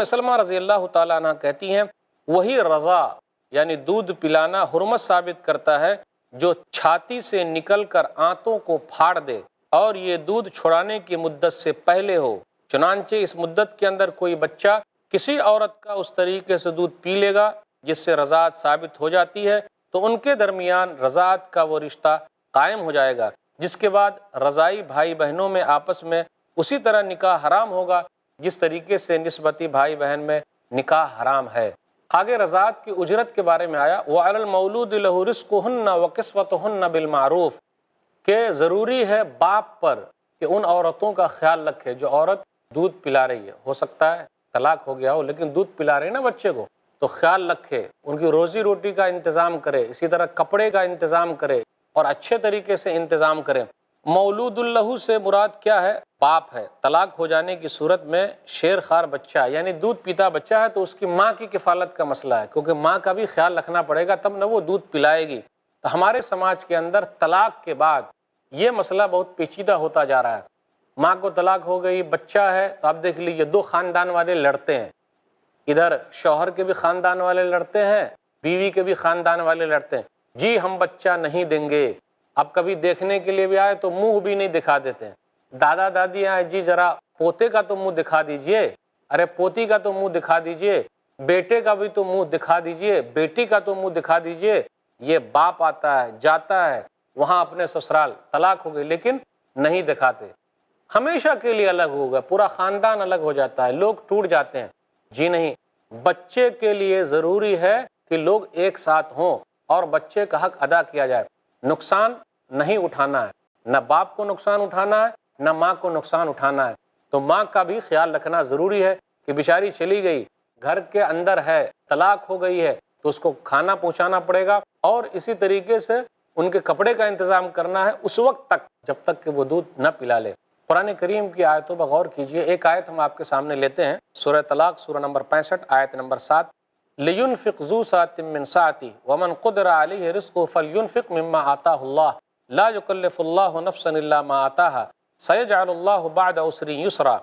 A: سلمہ رضی اللہ تعالیٰ عنہ کہتی ہیں وہی رضاع یعنی دودھ پلانا حرمت ثابت کرتا ہے جو چھاتی سے نکل کر آنتوں کو پھاڑ دے اور یہ دودھ چھڑانے کی مدت سے پہلے ہو، چنانچہ اس مدت کے اندر کوئی بچہ کسی عورت کا اس طریقے سے دودھ پی لے گا جس سے رضاعت ثابت ہو جاتی ہے تو ان کے درمیان رضاعت کا وہ رشتہ قائم ہو جائے گا، جس کے بعد رضائی بھائی بہنوں میں آپس میں اسی طرح نکاح حرام ہوگا جس طریقے سے نسبتی بھائی بہن میں نکاح حرام ہے۔ آگے رضاعت کی اجرت کے بارے میں آیا، وَعَلَى الْمَوْلُودِ لَهُ رِزْقُهُنَّ وَكِسْوَتُهُنَّ بِالْمَعْرُوفِ، کہ ضروری ہے باپ پر کہ ان عورتوں کا خیال رکھے جو عورت دودھ پلا رہی ہے، ہو سکتا ہے طلاق ہو گیا ہو لیکن دودھ پلا رہے ہیں نا بچے کو، تو خیال رکھے، ان کی روزی روٹی کا انتظام کرے، اسی طرح کپڑے کا انتظام کرے اور اچھے طریقے سے انتظام کرے۔ مولود اللہ سے مراد کیا ہے؟ باپ ہے۔ طلاق ہو جانے کی صورت میں شیر خوار بچہ یعنی دودھ پیتا بچہ ہے تو اس کی ماں کی کفالت کا مسئلہ ہے، کیونکہ ماں کا بھی خیال رکھنا پڑے گا تب نہ وہ دودھ پلائے گی۔ تو ہمارے سماج کے اندر طلاق کے بعد یہ مسئلہ بہت پیچیدہ ہوتا جا رہا ہے۔ ماں کو طلاق ہو گئی، بچہ ہے، تو آپ دیکھ لیجیے دو خاندان والے لڑتے ہیں، ادھر شوہر کے بھی خاندان والے لڑتے ہیں، بیوی کے بھی خاندان والے لڑتے ہیں، جی ہم بچہ نہیں دیں گے۔ اب کبھی دیکھنے کے لیے بھی آئے تو منہ بھی نہیں دکھا دیتے ہیں۔ دادا دادی آئے، جی ذرا پوتے کا تو منہ دکھا دیجئے، ارے پوتی کا تو منہ دکھا دیجئے، بیٹے کا بھی تو منہ دکھا دیجئے، بیٹی کا تو منہ دکھا دیجئے۔ یہ باپ آتا ہے، جاتا ہے وہاں اپنے سسرال، طلاق ہو گئی لیکن نہیں دکھاتے، ہمیشہ کے لیے الگ ہو گیا، پورا خاندان الگ ہو جاتا ہے، لوگ ٹوٹ جاتے ہیں۔ جی نہیں، بچے کے لیے ضروری ہے کہ لوگ ایک ساتھ ہوں اور بچے کا حق ادا کیا جائے۔ نقصان نہیں اٹھانا ہے، نہ باپ کو نقصان اٹھانا ہے نہ ماں کو نقصان اٹھانا ہے۔ تو ماں کا بھی خیال رکھنا ضروری ہے کہ بیچاری چلی گئی، گھر کے اندر ہے، طلاق ہو گئی ہے تو اس کو کھانا پہنچانا پڑے گا اور اسی طریقے سے ان کے کپڑے کا انتظام کرنا ہے اس وقت تک جب تک کہ وہ دودھ نہ پلا لے۔ قرآن کریم کی آیتوں پر غور کیجئے، ایک آیت ہم آپ کے سامنے لیتے ہیں، سورہ طلاق سورہ نمبر 65 آیت نمبر 7، لِيُنْفِقْ ذُو سَعَةٍ مِّن سَعَتِهِ وَمَنْ قُدِرَ عَلَيْهِ رِزْقُهُ فَلْيُنْفِقْ مِمَّا آتَاهُ اللَّهُ لَا يُكَلِّفُ اللَّهُ نَفْسًا إِلَّا مَا آتَاهَا سَيَجْعَلُ اللَّهُ بَعْدَ عُسْرٍ يُسْرًا۔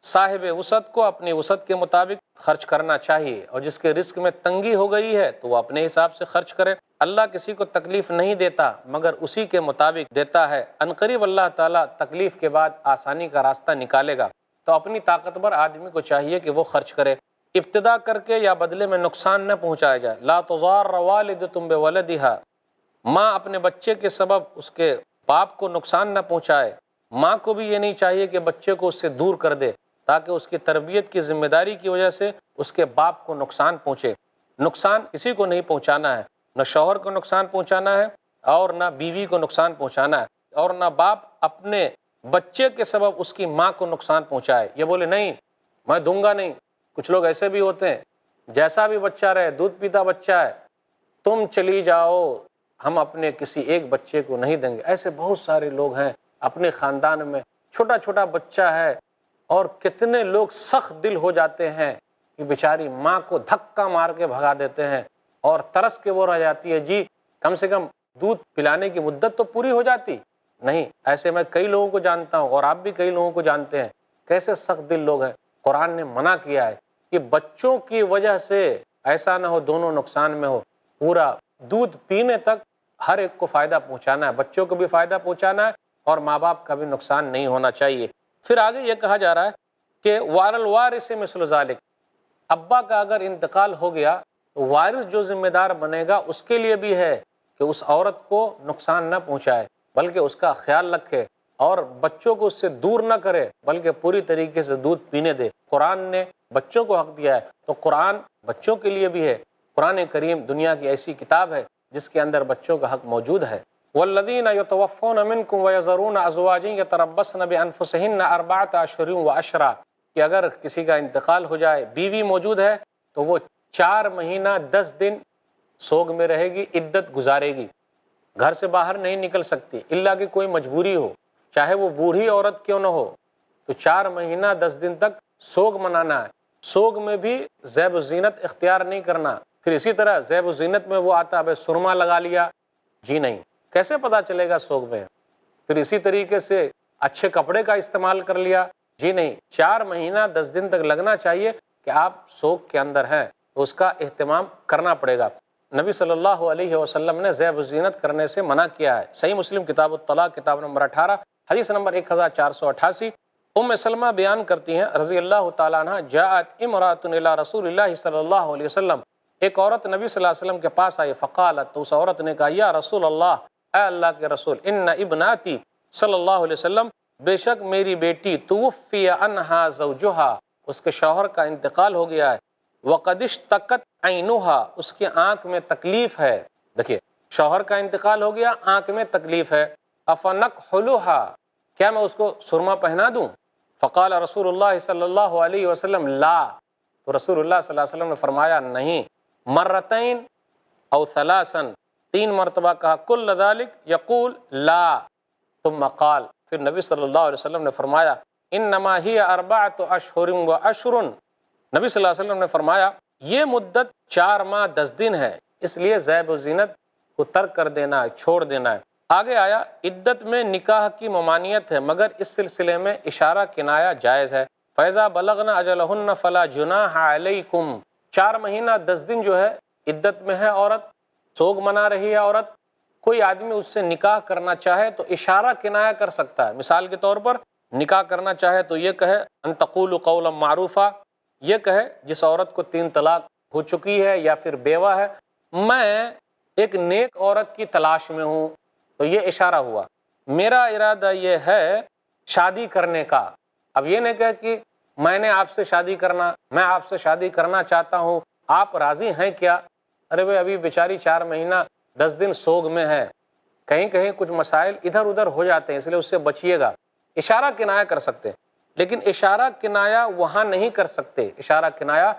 A: صاحب وسعت کو اپنی وسعت کے مطابق خرچ کرنا چاہیے، اور جس کے رزق میں تنگی ہو گئی ہے تو وہ اپنے حساب سے خرچ کرے۔ اللہ کسی کو تکلیف نہیں دیتا مگر اسی کے مطابق دیتا ہے، عنقریب اللہ تعالیٰ تکلیف کے بعد آسانی کا راستہ نکالے گا۔ تو اپنی طاقتور آدمی کو چاہیے کہ وہ خرچ کرے، ابتدا کر کے یا بدلے میں نقصان نہ پہنچایا جائے۔ لا تضار والدۃ بولدها، ماں اپنے بچے کے سبب اس کے باپ کو نقصان نہ پہنچائے۔ ماں کو بھی یہ نہیں چاہیے کہ بچے کو اس سے دور کر دے تاکہ اس کی تربیت کی ذمہ داری کی وجہ سے اس کے باپ کو نقصان پہنچے۔ نقصان کسی کو نہیں پہنچانا ہے، نہ شوہر کو نقصان پہنچانا ہے اور نہ بیوی کو نقصان پہنچانا ہے، اور نہ باپ اپنے بچے کے سبب اس کی ماں کو نقصان پہنچائے، یہ بولے نہیں میں دوں گا نہیں۔ کچھ لوگ ایسے بھی ہوتے ہیں، جیسا بھی بچہ رہے، دودھ پیتا بچہ ہے، تم چلی جاؤ، ہم اپنے کسی ایک بچے کو نہیں دیں گے۔ ایسے بہت سارے لوگ ہیں اپنے خاندان میں، چھوٹا چھوٹا بچہ ہے اور کتنے لوگ سخت دل ہو جاتے ہیں کہ بیچاری ماں کو دھکا مار کے بھگا دیتے ہیں اور ترس کے وہ رہ جاتی ہے، جی کم سے کم دودھ پلانے کی مدت تو پوری ہو جاتی نہیں۔ ایسے میں کئی لوگوں کو جانتا ہوں اور آپ بھی کئی لوگوں کو جانتے ہیں، کیسے سخت دل لوگ ہیں۔ قرآن نے منع کیا ہے کہ بچوں کی وجہ سے ایسا نہ ہو دونوں نقصان میں ہو، پورا دودھ پینے تک ہر ایک کو فائدہ پہنچانا ہے، بچوں کو بھی فائدہ پہنچانا ہے اور ماں باپ کا بھی نقصان نہیں ہونا چاہیے۔ پھر آگے یہ کہا جا رہا ہے کہ وَعَلَى الْوَارِثِ مِثْلُ ذَلِكَ، ابا کا اگر انتقال ہو گیا تو وارث جو ذمہ دار بنے گا اس کے لیے بھی ہے کہ اس عورت کو نقصان نہ پہنچائے بلکہ اس کا خیال رکھے اور بچوں کو اس سے دور نہ کرے بلکہ پوری طریقے سے دودھ پینے دے۔ قرآن نے بچوں کو حق دیا ہے تو قرآن بچوں کے لیے بھی ہے۔ قرآن کریم دنیا کی ایسی کتاب ہے جس کے اندر بچوں کا حق موجود ہے۔ والذین یتوفون منکم ویذرون ازواجا یتربصن بانفسہن اربعۃ اشہر وعشرا، کہ اگر کسی کا انتقال ہو جائے، بیوی موجود ہے تو وہ 4 مہینہ 10 دن سوگ میں رہے گی، عدت گزارے گی، گھر سے باہر نہیں نکل سکتی الا کہ کوئی مجبوری ہو، چاہے وہ بوڑھی عورت کیوں نہ ہو، تو 4 مہینہ 10 دن تک سوگ منانا ہے۔ سوگ میں بھی زیب و زینت اختیار نہیں کرنا۔ پھر اسی طرح زیب و زینت میں وہ آتا ہے سرما لگا لیا، جی نہیں، کیسے پتا چلے گا سوگ میں؟ پھر اسی طریقے سے اچھے کپڑے کا استعمال کر لیا، جی نہیں، 4 مہینہ 10 دن تک لگنا چاہیے کہ آپ سوگ کے اندر ہیں تو اس کا اہتمام کرنا پڑے گا۔ نبی صلی اللہ علیہ وسلم نے زیب و زینت کرنے سے منع کیا ہے۔ صحیح مسلم کتاب الطلاق کتاب نمبر 18 حدیث نمبر 1488، ام سلمہ بیان کرتی ہیں رضی اللہ تعالیٰ عنہ، جاءت امرأۃ الی رسول اللہ صلی اللہ علیہ وسلم، ایک عورت نبی صلی اللہ علیہ وسلم کے پاس آئی، فقالت، تو اس عورت نے کہا، یا رسول اللہ، اے اللہ کے رسول، ان ابناتی صلی اللہ علیہ وسلم، بے شک میری بیٹی، توفی عنہا زوجہا، اس کے شوہر کا انتقال ہو گیا ہے، وقد اشتکت عینہا، اس کی آنکھ میں تکلیف ہے۔ دیکھیے، شوہر کا انتقال ہو گیا، آنکھ میں تکلیف ہے، افنکحلھا، کیا میں اس کو سرما پہنا دوں؟ فقال رسول اللہ صلی اللہ علیہ وسلم لا، تو رسول اللہ صلی اللہ علیہ وسلم نے فرمایا نہیں، مرتین او ثلاثا، 3 مرتبہ کہا، کل ذالک یقول لا، ثم قال، پھر نبی صلی اللہ علیہ وسلم نے فرمایا انما ہی 4 اشہر و عشر، نبی صلی اللہ علیہ وسلم نے فرمایا یہ مدت 4 ماہ 10 دن ہے، اس لیے زیب و زینت کو ترک کر دینا ہے، چھوڑ دینا ہے۔ آگے آیا عدت میں نکاح کی ممانعت ہے، مگر اس سلسلے میں اشارہ کنایہ جائز ہے۔ فَإِذَا بَلَغْنَ أَجَلَهُنَّ فَلَا جُنَاحَ عَلَيْكُمْ، 4 مہینہ 10 دن جو ہے عدت میں ہے عورت، سوگ منا رہی ہے عورت، کوئی آدمی اس سے نکاح کرنا چاہے تو اشارہ کنایہ کر سکتا ہے۔ مثال کے طور پر نکاح کرنا چاہے تو یہ کہے ان تقولوا قولا معروفا، یہ کہے جس عورت کو 3 طلاق ہو چکی ہے یا پھر بیوہ ہے، میں ایک نیک عورت کی تلاش میں ہوں، تو یہ اشارہ ہوا، میرا ارادہ یہ ہے شادی کرنے کا۔ اب یہ نہیں کہے کہ میں نے آپ سے شادی کرنا، میں آپ سے شادی کرنا چاہتا ہوں، آپ راضی ہیں کیا؟ ارے بھائی ابھی بیچاری 4 مہینہ 10 دن سوگ میں ہے، کہیں کہیں کچھ مسائل ادھر ادھر ہو جاتے ہیں، اس لیے اس سے بچیے گا۔ اشارہ کنایہ کر سکتے، لیکن اشارہ کنایہ وہاں نہیں کر سکتے۔ اشارہ کنایہ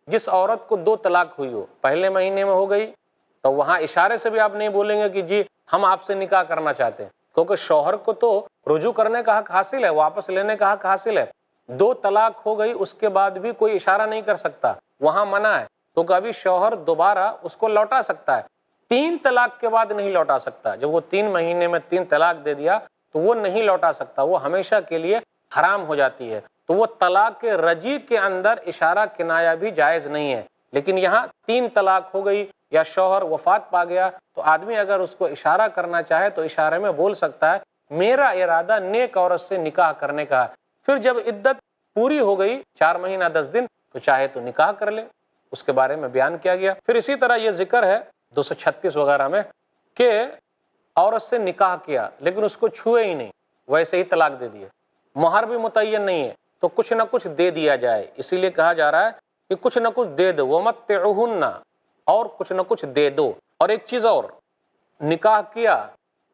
A: جس عورت کو 2 طلاق ہوئی ہو، پہلے مہینے میں ہو گئی، تو وہاں اشارے سے بھی آپ نہیں بولیں گے کہ جی ہم آپ سے نکاح کرنا چاہتے ہیں، کیونکہ شوہر کو تو رجوع کرنے کا حق حاصل ہے، واپس لینے کا حق حاصل ہے۔ 2 طلاق ہو گئی اس کے بعد بھی کوئی اشارہ نہیں کر سکتا، وہاں منع ہے، کیونکہ ابھی شوہر دوبارہ اس کو لوٹا سکتا ہے، 3 طلاق کے بعد نہیں لوٹا سکتا۔ جب وہ 3 مہینے میں 3 طلاق دے دیا تو وہ نہیں لوٹا سکتا، وہ ہمیشہ کے لیے حرام ہو جاتی ہے۔ تو وہ طلاق رجیع کے اندر اشارہ کنایہ بھی جائز نہیں ہے، لیکن یہاں 3 طلاق ہو گئی یا شوہر وفات پا گیا تو آدمی اگر اس کو اشارہ کرنا چاہے تو اشارے میں بول سکتا ہے میرا ارادہ نیک عورت سے نکاح کرنے کا ہے۔ پھر جب عدت پوری ہو گئی 4 مہینہ 10 دن تو چاہے تو نکاح کر لے، اس کے بارے میں بیان کیا گیا۔ پھر اسی طرح یہ ذکر ہے 236 وغیرہ میں کہ عورت سے نکاح کیا لیکن اس کو چھوئے ہی نہیں، ویسے ہی طلاق دے دیے، مہر بھی متعین نہیں ہے تو کچھ نہ کچھ دے دیا جائے، اسی لیے کہا جا رہا ہے کہ کچھ نہ کچھ دے دو، وَمَتِّعُهُنَّ، اور کچھ نہ کچھ دے دو۔ اور ایک چیز اور، نکاح کیا،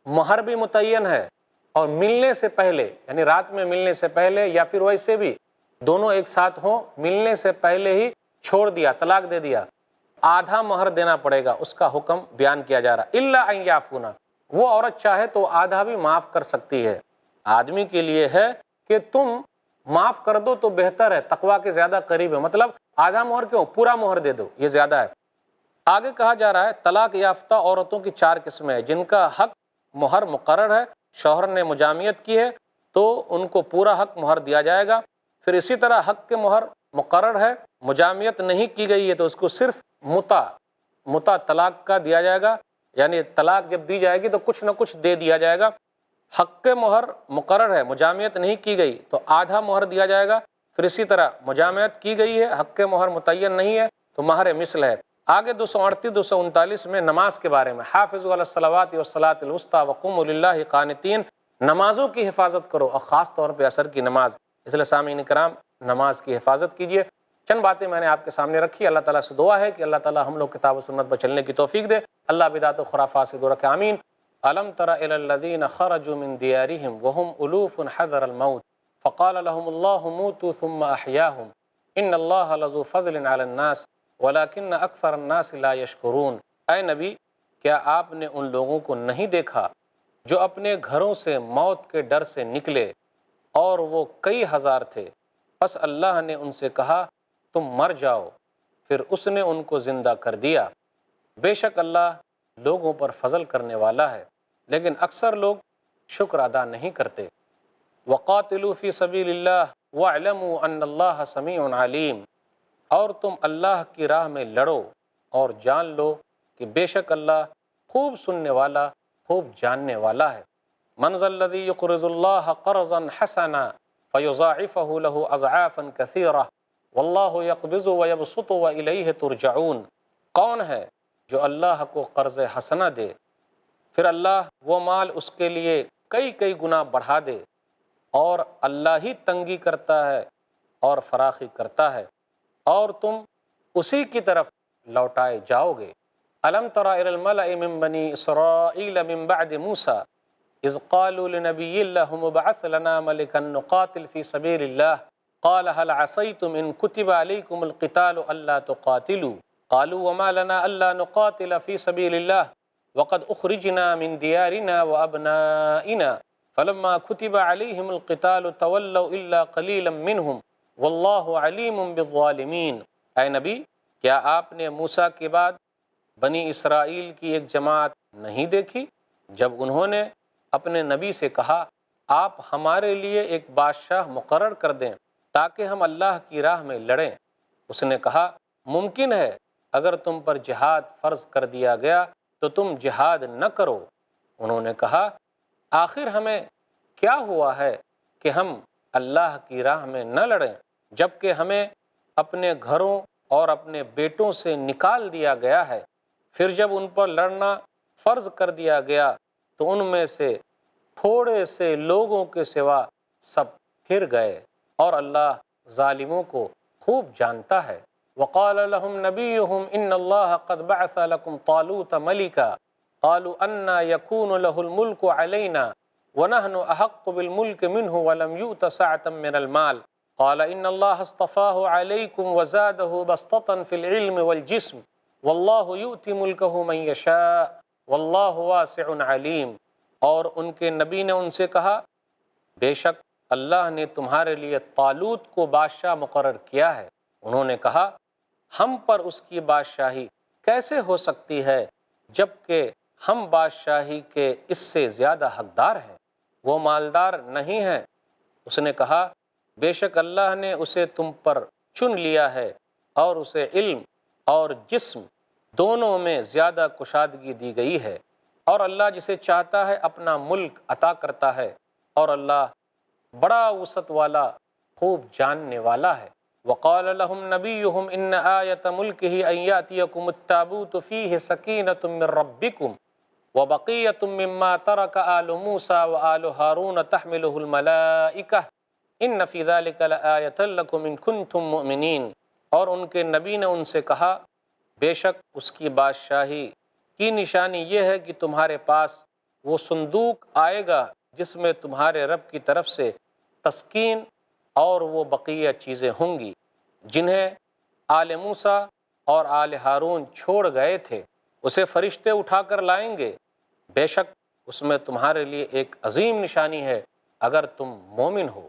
A: مہر بھی متعین ہے، اور ملنے سے پہلے یعنی رات میں ملنے سے پہلے یا پھر ویسے بھی دونوں ایک ساتھ ہوں، ملنے سے پہلے ہی چھوڑ دیا، طلاق دے دیا، آدھا مہر دینا پڑے گا، اس کا حکم بیان کیا جا رہا ہے۔ الا ان یعفونا، وہ عورت چاہے تو آدھا بھی معاف کر سکتی ہے، آدمی کے لیے ہے کہ تم معاف کر دو تو بہتر ہے، تقویٰ کے زیادہ قریب ہے، مطلب آدھا مہر کیوں، پورا مہر دے دو، یہ زیادہ ہے۔ آگے کہا جا رہا ہے طلاق یافتہ عورتوں کی 4 قسمیں ہیں، جن کا حق مہر مقرر ہے، شوہر نے مجامعت کی ہے تو ان کو پورا حق مہر دیا جائے گا۔ پھر اسی طرح حق کے مہر مقرر ہے، مجامعت نہیں کی گئی ہے تو اس کو صرف متع طلاق کا دیا جائے گا، یعنی طلاق جب دی جائے گی تو کچھ نہ کچھ دے دیا جائے گا۔ حق کے مہر مقرر ہے، مجامعت نہیں کی گئی تو آدھا مہر دیا جائے گا۔ پھر اسی طرح مجامعت کی گئی ہے، حق کے مہر متعین نہیں ہے تو مہر مثل ہے۔ آگے 238 239 میں نماز کے بارے میں، حافظوا علی الصلوات والصلاۃ الوسطی وقوموا للہ قانتین، نمازوں کی حفاظت کرو، اور خاص طور پہ عصر کی نماز، اس لیے سامعین کرام نماز کی حفاظت کیجیے۔ چند باتیں میں نے آپ کے سامنے رکھی، اللہ تعالیٰ سے دعا ہے کہ اللہ تعالیٰ ہم لوگ کتاب و سنت پر چلنے کی توفیق دے، اللہ بدعت و خرافات سے دور رکھے، آمین۔ الم تر الی الذین خرجوا من دیارہم وهم الوف حذر الموت فقال لهم اللہ موتوا ثم احیاہم ان اللہ لذو فضل علی الناس ولكن اکثر الناس لا یشکرون۔ اے نبی، کیا آپ نے ان لوگوں کو نہیں دیکھا جو اپنے گھروں سے موت کے ڈر سے نکلے اور وہ کئی ہزار تھے، پس اللہ نے ان سے کہا تم مر جاؤ، پھر اس نے ان کو زندہ کر دیا، بے شک اللہ لوگوں پر فضل کرنے والا ہے لیکن اکثر لوگ شکر ادا نہیں کرتے۔ وقاتلوا فی سبیل اللہ واعلموا ان اللہ سمیع علیم، اور تم اللہ کی راہ میں لڑو اور جان لو کہ بے شک اللہ خوب سننے والا، خوب جاننے والا ہے۔ من ذا الذی یقرض اللہ قرضا حسنا فیضاعفہ له اضعافا کثیرہ واللہ یقبض ویبسط والیہ ترجعون۔ کون ہے جو اللہ کو قرض حسنہ دے پھر اللہ وہ مال اس کے لیے کئی کئی گنا بڑھا دے، اور اللہ ہی تنگی کرتا ہے اور فراخی کرتا ہے، اور تم اسی کی طرف لوٹائے جاؤ گے۔ الم تر الی الملأ من بنی اسرائیل من بعد موسیٰ اذ قالوا لنبی اللہ مبعث لنا ملکا نقاتل فی سبیل اللہ قال هل عصیتم ان کتب علیکم القتال الا تقاتلوا قالوا وما لنا الا نقاتل فی سبیل اللہ وقد اخرجنا من دیارنا وابنائنا فلما كتب علیہم القتال تولوا الا قلیلا منہم واللہ علیم بالظالمین۔ اے نبی، کیا آپ نے موسیٰ کے بعد بنی اسرائیل کی ایک جماعت نہیں دیکھی جب انہوں نے اپنے نبی سے کہا آپ ہمارے لیے ایک بادشاہ مقرر کر دیں تاکہ ہم اللہ کی راہ میں لڑیں؟ اس نے کہا ممکن ہے اگر تم پر جہاد فرض کر دیا گیا تو تم جہاد نہ کرو۔ انہوں نے کہا آخر ہمیں کیا ہوا ہے کہ ہم اللہ کی راہ میں نہ لڑیں جبکہ ہمیں اپنے گھروں اور اپنے بیٹوں سے نکال دیا گیا ہے؟ پھر جب ان پر لڑنا فرض کر دیا گیا تو ان میں سے تھوڑے سے لوگوں کے سوا سب پھر گئے، اور اللہ ظالموں کو خوب جانتا ہے۔ وقال لهم نبيهم ان الله قد بعث لكم طالوت ملكا قالوا أنى يكون له الملك علينا ونحن أحق بالملك منه ولم يؤت سعة من المال قال إن الله اصطفاه عليكم وزاده بسطة في العلم والجسم والله يؤتي ملكه من يشاء والله واسع عليم۔ اور ان کے نبی نے ان سے کہا بے شک اللہ نے تمہارے لیے طالوت کو بادشاہ مقرر کیا ہے۔ انہوں نے کہا ہم پر اس کی بادشاہی کیسے ہو سکتی ہے جبکہ ہم بادشاہی کے اس سے زیادہ حقدار ہیں، وہ مالدار نہیں ہیں۔ اس نے کہا بے شک اللہ نے اسے تم پر چن لیا ہے اور اسے علم اور جسم دونوں میں زیادہ کشادگی دی گئی ہے، اور اللہ جسے چاہتا ہے اپنا ملک عطا کرتا ہے، اور اللہ بڑا وسعت والا خوب جاننے والا ہے۔ وقال لهم نبيهم ان آية ملكه ان يأتيكم التابوت فيه سكينة من ربكم وبقية مما ترك آل موسى وآل هارون تحمله الملائكة ان في ذلك لآية لكم ان كنتم مؤمنين۔ اور ان کے نبی نے ان سے کہا بے شک اس کی بادشاہی کی نشانی یہ ہے کہ تمہارے پاس وہ صندوق آئے گا جس میں تمہارے رب کی طرف سے تسکین اور وہ بقیہ چیزیں ہوں گی جنہیں آل موسیٰ اور آل ہارون چھوڑ گئے تھے، اسے فرشتے اٹھا کر لائیں گے، بے شک اس میں تمہارے لیے ایک عظیم نشانی ہے اگر تم مومن ہو۔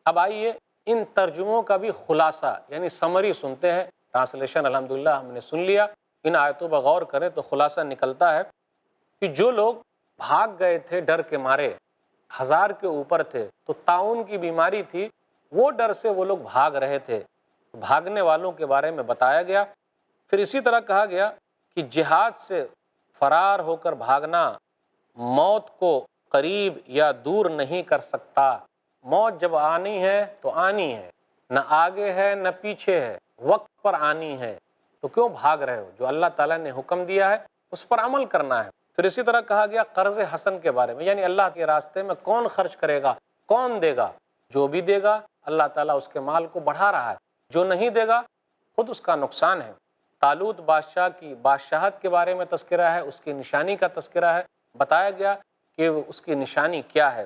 A: اب آئیے ان ترجموں کا بھی خلاصہ یعنی سمری سنتے ہیں۔ ٹرانسلیشن الحمدللہ ہم نے سن لیا، ان آیتوں پر غور کریں تو خلاصہ نکلتا ہے کہ جو لوگ بھاگ گئے تھے ڈر کے مارے، 1000 کے اوپر تھے تو طاعون کی بیماری تھی، وہ ڈر سے وہ لوگ بھاگ رہے تھے، بھاگنے والوں کے بارے میں بتایا گیا۔ پھر اسی طرح کہا گیا کہ جہاد سے فرار ہو کر بھاگنا موت کو قریب یا دور نہیں کر سکتا۔ موت جب آنی ہے تو آنی ہے، نہ آگے ہے نہ پیچھے ہے، وقت پر آنی ہے، تو کیوں بھاگ رہے ہو؟ جو اللہ تعالیٰ نے حکم دیا ہے اس پر عمل کرنا ہے۔ پھر اسی طرح کہا گیا قرض حسن کے بارے میں، یعنی اللہ کے راستے میں کون خرچ کرے گا، کون دے گا؟ جو بھی دے گا اللہ تعالیٰ اس کے مال کو بڑھا رہا ہے، جو نہیں دے گا خود اس کا نقصان ہے۔ طالوت بادشاہ کی بادشاہت کے بارے میں تذکرہ ہے، اس کی نشانی کا تذکرہ ہے، بتایا گیا کہ اس کی نشانی کیا ہے۔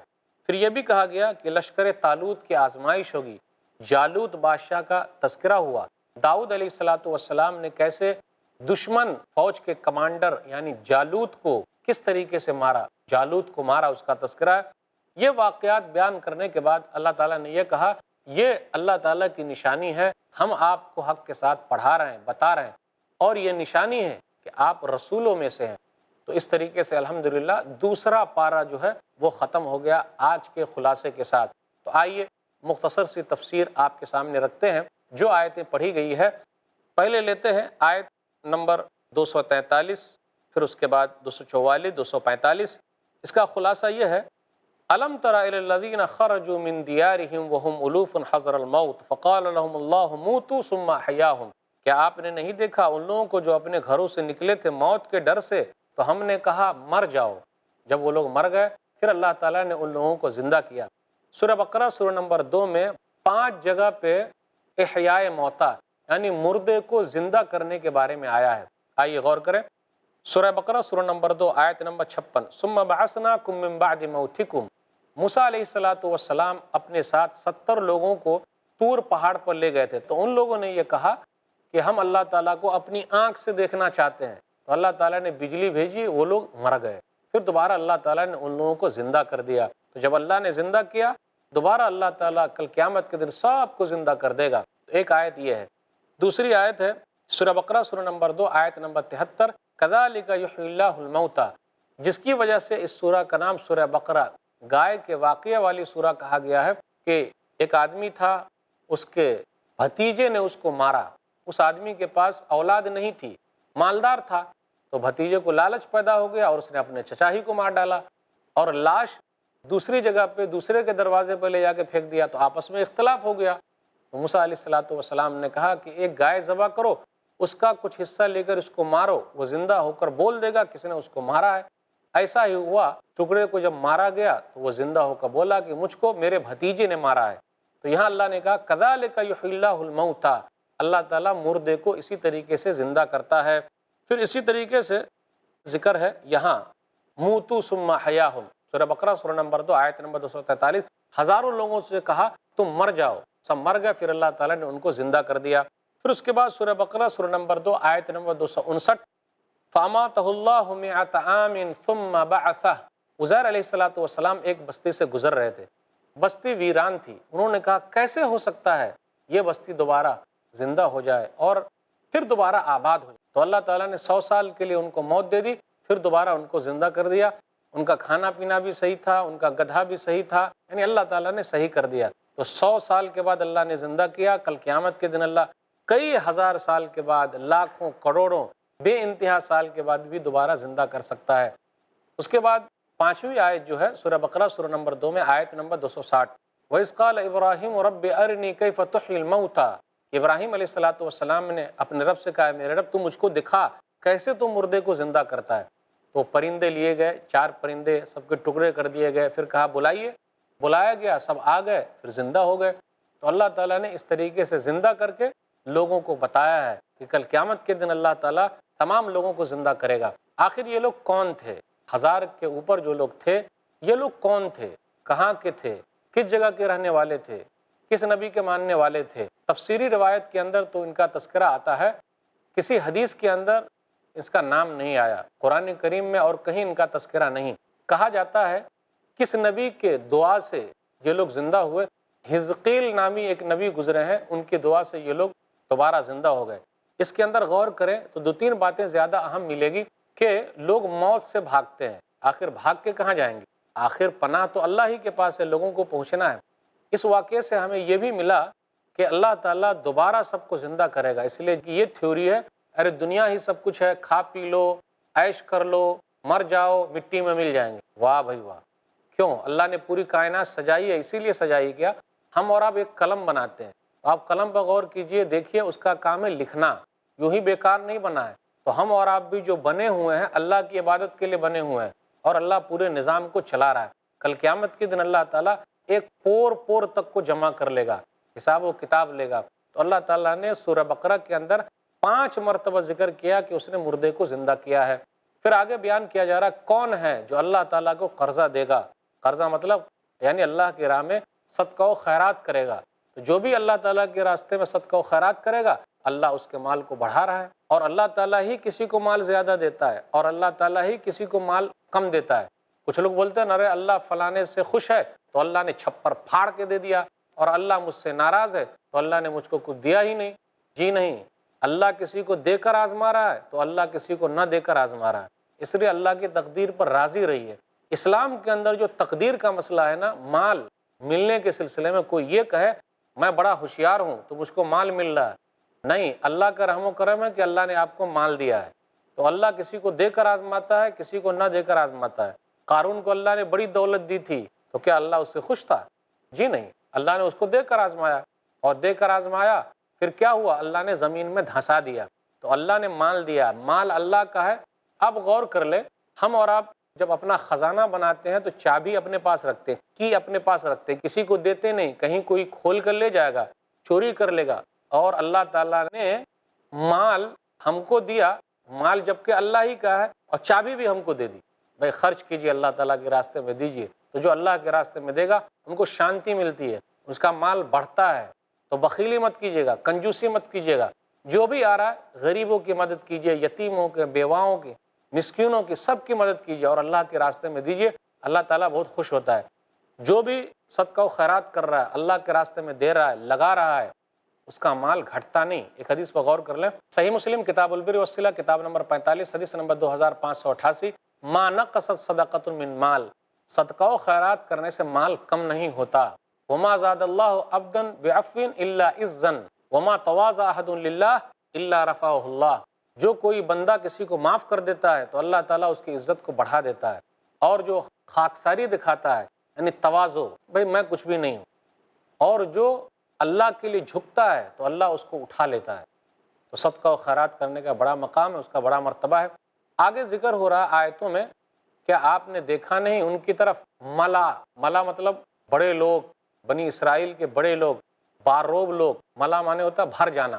A: پھر یہ بھی کہا گیا کہ لشکر طالوت کی آزمائش ہوگی۔ جالوت بادشاہ کا تذکرہ ہوا، داؤد علیہ السلام نے کیسے دشمن فوج کے کمانڈر یعنی جالوت کو کس طریقے سے مارا، جالوت کو مارا، اس کا تذکرہ ہے۔ یہ واقعات بیان کرنے کے بعد اللہ تعالیٰ نے یہ کہا یہ اللہ تعالیٰ کی نشانی ہے، ہم آپ کو حق کے ساتھ پڑھا رہے ہیں، بتا رہے ہیں، اور یہ نشانی ہے کہ آپ رسولوں میں سے ہیں۔ تو اس طریقے سے الحمدللہ دوسرا پارہ جو ہے وہ ختم ہو گیا آج کے خلاصے کے ساتھ۔ تو آئیے مختصر سی تفسیر آپ کے سامنے رکھتے ہیں جو آیتیں پڑھی گئی ہے۔ پہلے لیتے ہیں آیت نمبر 243، پھر اس کے بعد 244، 245۔ اس کا خلاصہ یہ ہے الم تر الی الذین خرجوا من دیارہم وهم الوف حذر الموت فقال لهم اللہ موتوا ثم احیاہم۔ کیا آپ نے نہیں دیکھا ان لوگوں کو جو اپنے گھروں سے نکلے تھے موت کے ڈر سے، تو ہم نے کہا مر جاؤ۔ جب وہ لوگ مر گئے پھر اللہ تعالیٰ نے ان لوگوں کو زندہ کیا۔ سورہ بقرہ سورہ نمبر 2 میں 5 جگہ پہ احیاء موتا یعنی مردے کو زندہ کرنے کے بارے میں آیا ہے۔ آئیے غور کریں۔ سورہ بقرہ سورہ نمبر 2 آیت نمبر 56، ثم بعثناکم من بعد موتکم، موسیٰ علیہ الصلاۃ والسلام اپنے ساتھ 70 لوگوں کو طور پہاڑ پر لے گئے تھے، تو ان لوگوں نے یہ کہا کہ ہم اللہ تعالیٰ کو اپنی آنکھ سے دیکھنا چاہتے ہیں، تو اللہ تعالیٰ نے بجلی بھیجی، وہ لوگ مر گئے، پھر دوبارہ اللہ تعالیٰ نے ان لوگوں کو زندہ کر دیا، تو جب اللہ نے زندہ کیا دوبارہ اللہ تعالیٰ کل قیامت کے دن سب کو زندہ کر دے گا۔ ایک آیت یہ ہے۔ دوسری آیت ہے سورہ بقرہ سورہ نمبر 2 آیت نمبر 73، کذالک یحیی اللہ الموتیٰ، جس کی وجہ سے اس سورہ کا نام سورہ بقرہ گائے کے واقعہ والی سورہ کہا گیا ہے کہ ایک آدمی تھا، اس کے بھتیجے نے اس کو مارا، اس آدمی کے پاس اولاد نہیں تھی، مالدار تھا، تو بھتیجے کو لالچ پیدا ہو گیا اور اس نے اپنے چچا ہی کو مار ڈالا، اور لاش دوسری جگہ پہ دوسرے کے دروازے پہ لے جا کے پھینک دیا، تو آپس میں اختلاف ہو گیا۔ تو موسیٰ علیہ الصلاۃ والسلام نے کہا کہ ایک گائے ذبح کرو، اس کا کچھ حصہ لے کر اس کو مارو، وہ زندہ ہو کر بول دے گا کس نے اس کو مارا ہے۔ ایسا ہی ہوا، ٹکڑے کو جب مارا گیا تو وہ زندہ ہو کر بولا کہ مجھ کو میرے بھتیجے نے مارا ہے۔ تو یہاں اللہ نے کہا کذالک یحیی اللہ الموتیٰ، اللہ تعالیٰ مردے کو اسی طریقے سے زندہ کرتا ہے۔ پھر اسی طریقے سے ذکر ہے یہاں موتوا ثم احیاہم، سورہ بقرہ سورہ نمبر 2 آیت نمبر 243، ہزاروں لوگوں سے کہا تم مر جاؤ، سب مر گئے، پھر اللہ تعالیٰ نے ان کو زندہ کر دیا۔ پھر اس کے بعد سورہ بقرہ سورہ نمبر 2 آیت نمبر 259، فَأَمَاتَهُ اللَّهُ مِائَةَ عَامٍ ثُمَّ بَعَثَهُ، عزیر علیہ الصلاۃ والسلام ایک بستی سے گزر رہے تھے، بستی ویران تھی، انہوں نے کہا کیسے ہو سکتا ہے یہ بستی دوبارہ زندہ ہو جائے اور پھر دوبارہ آباد ہو جائے، تو اللہ تعالیٰ نے 100 سال کے لیے ان کو موت دے دی، پھر دوبارہ ان کو زندہ کر دیا، ان کا کھانا پینا بھی صحیح تھا، ان کا گدھا بھی صحیح تھا، یعنی اللہ تعالیٰ نے صحیح کر دیا۔ تو 100 سال کے بعد اللہ نے زندہ کیا، کل قیامت کے دن اللہ کئی ہزار سال کے بعد، لاکھوں کروڑوں بے انتہا سال کے بعد بھی دوبارہ زندہ کر سکتا ہے۔ اس کے بعد 5ویں آیت جو ہے سورہ بقرہ سورہ نمبر 2 میں آیت نمبر 260، وَإِذْ قَالَ إِبْرَاهِيمُ رَبِّ أَرِنِي كَيْفَ تُحْيِي الْمَوْتَىٰ، ابراہیم علیہ الصلاۃ والسلام نے اپنے رب سے کہا میرے رب تو مجھ کو دکھا کیسے تو مردے کو زندہ کرتا ہے۔ تو پرندے لیے گئے، 4 پرندے سب کے ٹکڑے کر دیے گئے، پھر کہا بلائیے، بلایا گیا، سب آ گئے، پھر زندہ ہو گئے۔ تو اللہ تعالیٰ نے اس طریقے سے زندہ کر کے لوگوں کو بتایا ہے کہ کل قیامت کے دن اللہ تعالیٰ تمام لوگوں کو زندہ کرے گا۔ آخر یہ لوگ کون تھے؟ 1000 کے اوپر جو لوگ تھے، یہ لوگ کون تھے؟ کہاں کے تھے؟ کس جگہ کے رہنے والے تھے؟ کس نبی کے ماننے والے تھے؟ تفسیری روایت کے اندر تو ان کا تذکرہ آتا ہے، کسی حدیث کے اندر اس کا نام نہیں آیا، قرآن کریم میں اور کہیں ان کا تذکرہ نہیں۔ کہا جاتا ہے کس نبی کے دعا سے یہ لوگ زندہ ہوئے؟ حزقیل نامی ایک نبی گزرے ہیں، ان کی دعا سے یہ لوگ دوبارہ زندہ ہو گئے۔ اس کے اندر غور کریں تو 2-3 باتیں زیادہ اہم ملے گی کہ لوگ موت سے بھاگتے ہیں، آخر بھاگ کے کہاں جائیں گے؟ آخر پناہ تو اللہ ہی کے پاس ہے، لوگوں کو پہنچنا ہے۔ اس واقعے سے ہمیں یہ بھی ملا کہ اللہ تعالیٰ دوبارہ سب کو زندہ کرے گا، اس لیے یہ تھیوری ہے ارے دنیا ہی سب کچھ ہے، کھا پی لو، عیش کر لو، مر جاؤ، مٹی میں مل جائیں گے۔ واہ بھائی واہ! کیوں؟ اللہ نے پوری کائنات سجائی ہے، اسی لیے سجائی کیا ہم اور آپ ایک قلم بناتے ہیں، آپ قلم پر غور کیجئے، دیکھیے اس کا کام ہے لکھنا، یوں ہی بیکار نہیں بنا ہے۔ تو ہم اور آپ بھی جو بنے ہوئے ہیں اللہ کی عبادت کے لیے بنے ہوئے ہیں، اور اللہ پورے نظام کو چلا رہا ہے۔ کل قیامت کے دن اللہ تعالیٰ ایک پور پور تک کو جمع کر لے گا، حساب و کتاب لے گا۔ تو اللہ تعالیٰ نے سورہ بقرہ کے اندر 5 مرتبہ ذکر کیا کہ اس نے مردے کو زندہ کیا ہے۔ پھر آگے بیان کیا جا رہا ہے کون ہے جو اللہ تعالیٰ کو قرضہ دے گا، قرضہ مطلب یعنی اللہ کی راہ میں صدقہ و خیرات کرے گا۔ تو جو بھی اللہ تعالیٰ کے راستے میں صدقہ و خیرات کرے گا اللہ اس کے مال کو بڑھا رہا ہے، اور اللہ تعالیٰ ہی کسی کو مال زیادہ دیتا ہے اور اللہ تعالیٰ ہی کسی کو مال کم دیتا ہے۔ کچھ لوگ بولتے ہیں ارے اللہ فلانے سے خوش ہے تو اللہ نے چھپر پھاڑ کے دے دیا، اور اللہ مجھ سے ناراض ہے تو اللہ نے مجھ کو کچھ دیا ہی نہیں۔ جی نہیں، اللہ کسی کو دے کر آزما رہا ہے تو اللہ کسی کو نہ دے کر آزما رہا ہے، اس لیے اللہ کی تقدیر پر راضی رہیے۔ اسلام کے اندر جو تقدیر کا مسئلہ ہے نا، مال ملنے کے سلسلے میں کوئی یہ کہے میں بڑا ہوشیار ہوں تو مجھ کو مال مل رہا ہے، نہیں، اللہ کا رحم و کرم ہے کہ اللہ نے آپ کو مال دیا ہے، تو اللہ کسی کو دے کر آزماتا ہے، کسی کو نہ دے کر آزماتا ہے۔ قارون کو اللہ نے بڑی دولت دی تھی تو کیا اللہ اس سے خوش تھا؟ جی نہیں، اللہ نے اس کو دے کر آزمایا، اور دے کر آزمایا پھر کیا ہوا؟ اللہ نے زمین میں دھنسا دیا۔ تو اللہ نے مال دیا، مال اللہ کا ہے۔ اب غور کر لیں، ہم اور آپ جب اپنا خزانہ بناتے ہیں تو چابی اپنے پاس رکھتے ہیں، کی اپنے پاس رکھتے ہیں، کسی کو دیتے نہیں، کہیں کوئی کھول کر لے جائے گا، چوری کر لے گا۔ اور اللہ تعالیٰ نے مال ہم کو دیا، مال جبکہ اللہ ہی کا ہے اور چابی بھی ہم کو دے دی، بھائی خرچ کیجیے اللہ تعالیٰ کے راستے میں دیجیے، تو جو اللہ کے راستے میں دے گا ان کو شانتی ملتی ہے، اس کا مال بڑھتا ہے۔ تو بخیلی مت کیجیے گا، کنجوسی مت کیجیے گا، جو بھی آ رہا ہے غریبوں کی مدد کیجیے، یتیموں کے، بیواؤں کی، مسکینوں کی، سب کی مدد کیجیے اور اللہ کے راستے میں دیجیے، اللہ تعالیٰ بہت خوش ہوتا ہے۔ جو بھی صدقہ و خیرات کر رہا ہے، اللہ کے راستے میں دے رہا ہے، لگا رہا ہے، اس کا مال گھٹتا نہیں۔ ایک حدیث پر غور کر لیں، صحیح مسلم کتاب البر والصلہ کتاب نمبر 45 حدیث نمبر 2588، ما نقصت صدقۃ من مال، صدقہ و خیرات کرنے سے مال کم نہیں ہوتا۔ وما زاد اللہ عبدا بعفو الا عزا وما تواضع احد للہ الا رفعہ اللہ، جو کوئی بندہ کسی کو معاف کر دیتا ہے تو اللہ تعالیٰ اس کی عزت کو بڑھا دیتا ہے، اور جو خاکساری دکھاتا ہے یعنی تواضع، بھئی میں کچھ بھی نہیں ہوں، اور جو اللہ کے لیے جھکتا ہے تو اللہ اس کو اٹھا لیتا ہے۔ تو صدقہ و خیرات کرنے کا بڑا مقام ہے، اس کا بڑا مرتبہ ہے۔ آگے ذکر ہو رہا آیتوں میں، کیا آپ نے دیکھا نہیں ان کی طرف ملا مطلب بڑے لوگ، بنی اسرائیل کے بڑے لوگ، باروب لوگ، ملا مانے ہوتا ہے بھر جانا،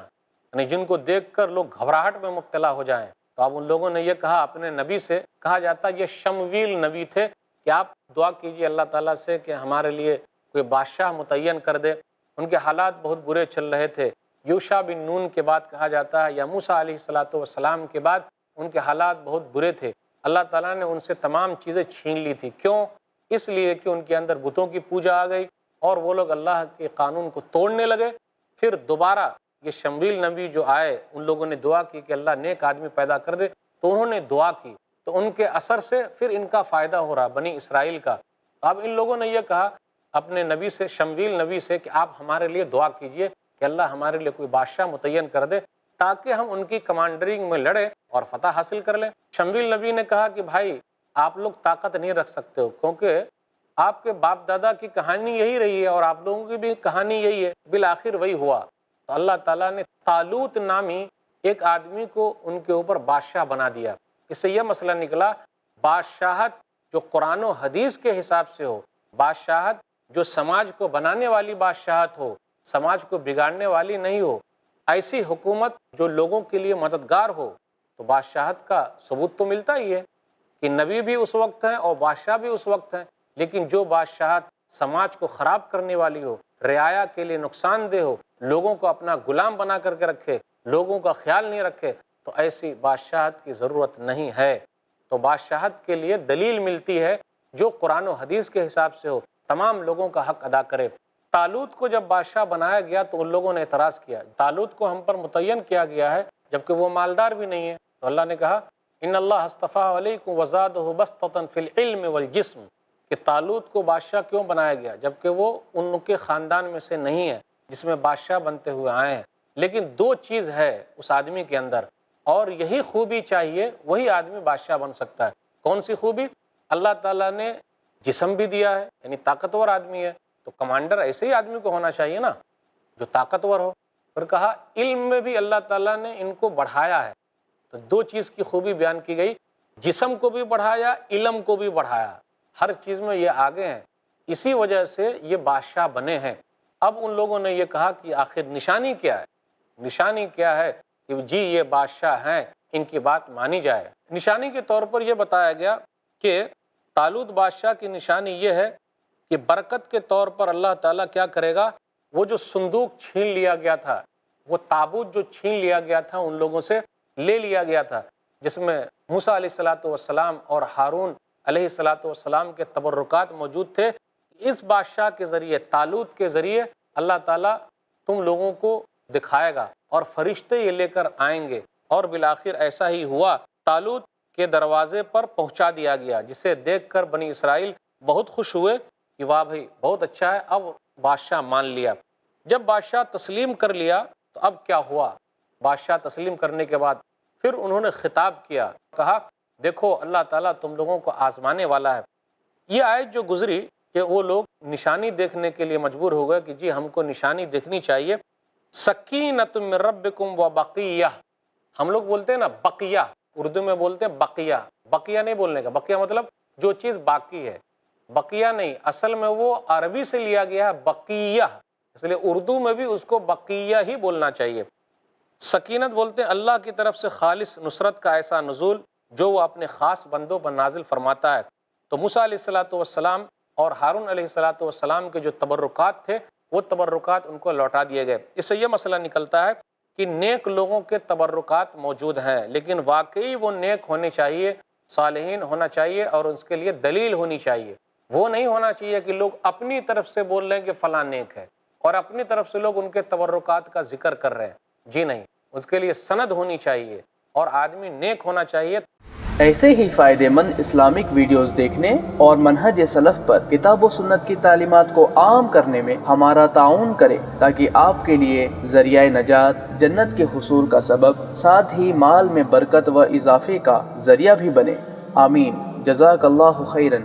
A: یعنی جن کو دیکھ کر لوگ گھبراہٹ میں مبتلا ہو جائیں۔ تو اب ان لوگوں نے یہ کہا اپنے نبی سے، کہا جاتا یہ شمویل نبی تھے کہ آپ دعا کیجئے اللہ تعالیٰ سے کہ ہمارے لیے کوئی بادشاہ متعین کر دے۔ ان کے حالات بہت برے چل رہے تھے۔ یوشع بن نون کے بعد کہا جاتا ہے، یا موسیٰ علیہ السلام کے بعد ان کے حالات بہت برے تھے، اللہ تعالیٰ نے ان سے تمام چیزیں چھین لی تھی۔ کیوں؟ اس لیے کہ ان کے اندر بتوں کی پوجا آ گئی اور وہ لوگ اللہ کے قانون کو توڑنے لگے۔ پھر دوبارہ یہ شمویل نبی جو آئے، ان لوگوں نے دعا کی کہ اللہ نیک آدمی پیدا کر دے، تو انہوں نے دعا کی، تو ان کے اثر سے پھر ان کا فائدہ ہو رہا بنی اسرائیل کا۔ اب ان لوگوں نے یہ کہا اپنے نبی سے، شمویل نبی سے، کہ آپ ہمارے لیے دعا کیجئے کہ اللہ ہمارے لیے کوئی بادشاہ متعین کر دے تاکہ ہم ان کی کمانڈرنگ میں لڑیں اور فتح حاصل کر لیں۔ شمویل نبی نے کہا کہ بھائی آپ لوگ طاقت نہیں رکھ سکتے ہو، کیونکہ آپ کے باپ دادا کی کہانی یہی رہی ہے اور آپ لوگوں کی بھی کہانی یہی ہے، بالآخر وہی ہوا۔ تو اللہ تعالیٰ نے طالوت نامی ایک آدمی کو ان کے اوپر بادشاہ بنا دیا۔ اس سے یہ مسئلہ نکلا، بادشاہت جو قرآن و حدیث کے حساب سے ہو، بادشاہت جو سماج کو بنانے والی بادشاہت ہو، سماج کو بگاڑنے والی نہیں ہو، ایسی حکومت جو لوگوں کے لیے مددگار ہو، تو بادشاہت کا ثبوت تو ملتا ہی ہے کہ نبی بھی اس وقت ہیں اور بادشاہ بھی اس وقت ہیں۔ لیکن جو بادشاہت سماج کو خراب کرنے والی ہو، رعایا کے لیے نقصان دہ ہو، لوگوں کو اپنا غلام بنا کر کے رکھے، لوگوں کا خیال نہیں رکھے، تو ایسی بادشاہت کی ضرورت نہیں ہے۔ تو بادشاہت کے لیے دلیل ملتی ہے جو قرآن و حدیث کے حساب سے ہو، تمام لوگوں کا حق ادا کرے۔ طالوت کو جب بادشاہ بنایا گیا تو ان لوگوں نے اعتراض کیا، طالوت کو ہم پر متعین کیا گیا ہے جبکہ وہ مالدار بھی نہیں ہے۔ تو اللہ نے کہا ان اللہ اصطفیٰ علیکم وزادہ بسطۃ فی العلم والجسم، کہ طالوت کو بادشاہ کیوں بنایا گیا جبکہ وہ ان کے خاندان میں سے نہیں ہے جس میں بادشاہ بنتے ہوئے آئے ہیں۔ لیکن دو چیز ہے اس آدمی کے اندر، اور یہی خوبی چاہیے، وہی آدمی بادشاہ بن سکتا ہے۔ کون سی خوبی؟ اللہ تعالیٰ نے جسم بھی دیا ہے، یعنی طاقتور آدمی ہے، تو کمانڈر ایسے ہی آدمی کو ہونا چاہیے نا جو طاقتور ہو۔ پھر کہا علم میں بھی اللہ تعالیٰ نے ان کو بڑھایا ہے، تو دو چیز کی خوبی بیان کی گئی، جسم کو بھی بڑھایا، علم کو بھی بڑھایا، ہر چیز میں یہ آگے ہیں، اسی وجہ سے یہ بادشاہ بنے ہیں۔ اب ان لوگوں نے یہ کہا کہ آخر نشانی کیا ہے؟ نشانی کیا ہے کہ جی یہ بادشاہ ہیں، ان کی بات مانی جائے۔ نشانی کے طور پر یہ بتایا گیا کہ طالوت بادشاہ کی نشانی یہ ہے کہ برکت کے طور پر اللہ تعالیٰ کیا کرے گا، وہ جو صندوق چھین لیا گیا تھا، وہ تابوت جو چھین لیا گیا تھا ان لوگوں سے لے لیا گیا تھا، جس میں موسیٰ علیہ السلام اور ہارون علیہ السلام کے تبرکات موجود تھے، اس بادشاہ کے ذریعے، طالوت کے ذریعے اللہ تعالیٰ تم لوگوں کو دکھائے گا اور فرشتے یہ لے کر آئیں گے۔ اور بالآخر ایسا ہی ہوا، طالوت کے دروازے پر پہنچا دیا گیا، جسے دیکھ کر بنی اسرائیل بہت خوش ہوئے کہ واہ بھائی بہت اچھا ہے، اب بادشاہ مان لیا۔ جب بادشاہ تسلیم کر لیا تو اب کیا ہوا؟ بادشاہ تسلیم کرنے کے بعد پھر انہوں نے خطاب کیا، کہا دیکھو اللہ تعالیٰ تم لوگوں کو آزمانے والا ہے۔ یہ آیت جو گزری کہ وہ لوگ نشانی دیکھنے کے لیے مجبور ہو گئے کہ جی ہم کو نشانی دیکھنی چاہیے۔ سکینۃ من ربکم و بقیہ، ہم لوگ بولتے ہیں نا بقیہ، اردو میں بولتے ہیں بقیہ، بقیہ نہیں بولنے کا، بقیہ مطلب جو چیز باقی ہے، بقیہ نہیں، اصل میں وہ عربی سے لیا گیا ہے بقیہ، اس لیے اردو میں بھی اس کو بقیہ ہی بولنا چاہیے۔ سکینت بولتے ہیں اللہ کی طرف سے خالص نصرت کا ایسا نزول جو وہ اپنے خاص بندوں پر نازل فرماتا ہے۔ تو موسیٰ علیہ السلام اور ہارون علیہ السلام کے جو تبرکات تھے وہ تبرکات ان کو لوٹا دیے گئے۔ اس سے یہ مسئلہ نکلتا ہے کہ نیک لوگوں کے تبرکات موجود ہیں، لیکن واقعی وہ نیک ہونے چاہیے، صالحین ہونا چاہیے، اور اس کے لیے دلیل ہونی چاہیے۔ وہ نہیں ہونا چاہیے کہ لوگ اپنی طرف سے بول رہے ہیں کہ فلاں نیک ہے اور اپنی طرف سے لوگ ان کے تبرکات کا ذکر کر رہے ہیں۔ جی نہیں، اس کے لیے سند ہونی چاہیے اور آدمی نیک ہونا چاہیے۔
B: ایسے ہی فائدہ مند اسلامک ویڈیوز دیکھنے اور منہج سلف پر کتاب و سنت کی تعلیمات کو عام کرنے میں ہمارا تعاون کریں، تاکہ آپ کے لیے ذریعہ نجات، جنت کے حصول کا سبب، ساتھ ہی مال میں برکت و اضافے کا ذریعہ بھی بنے۔ آمین۔ جزاک اللہ خیرن۔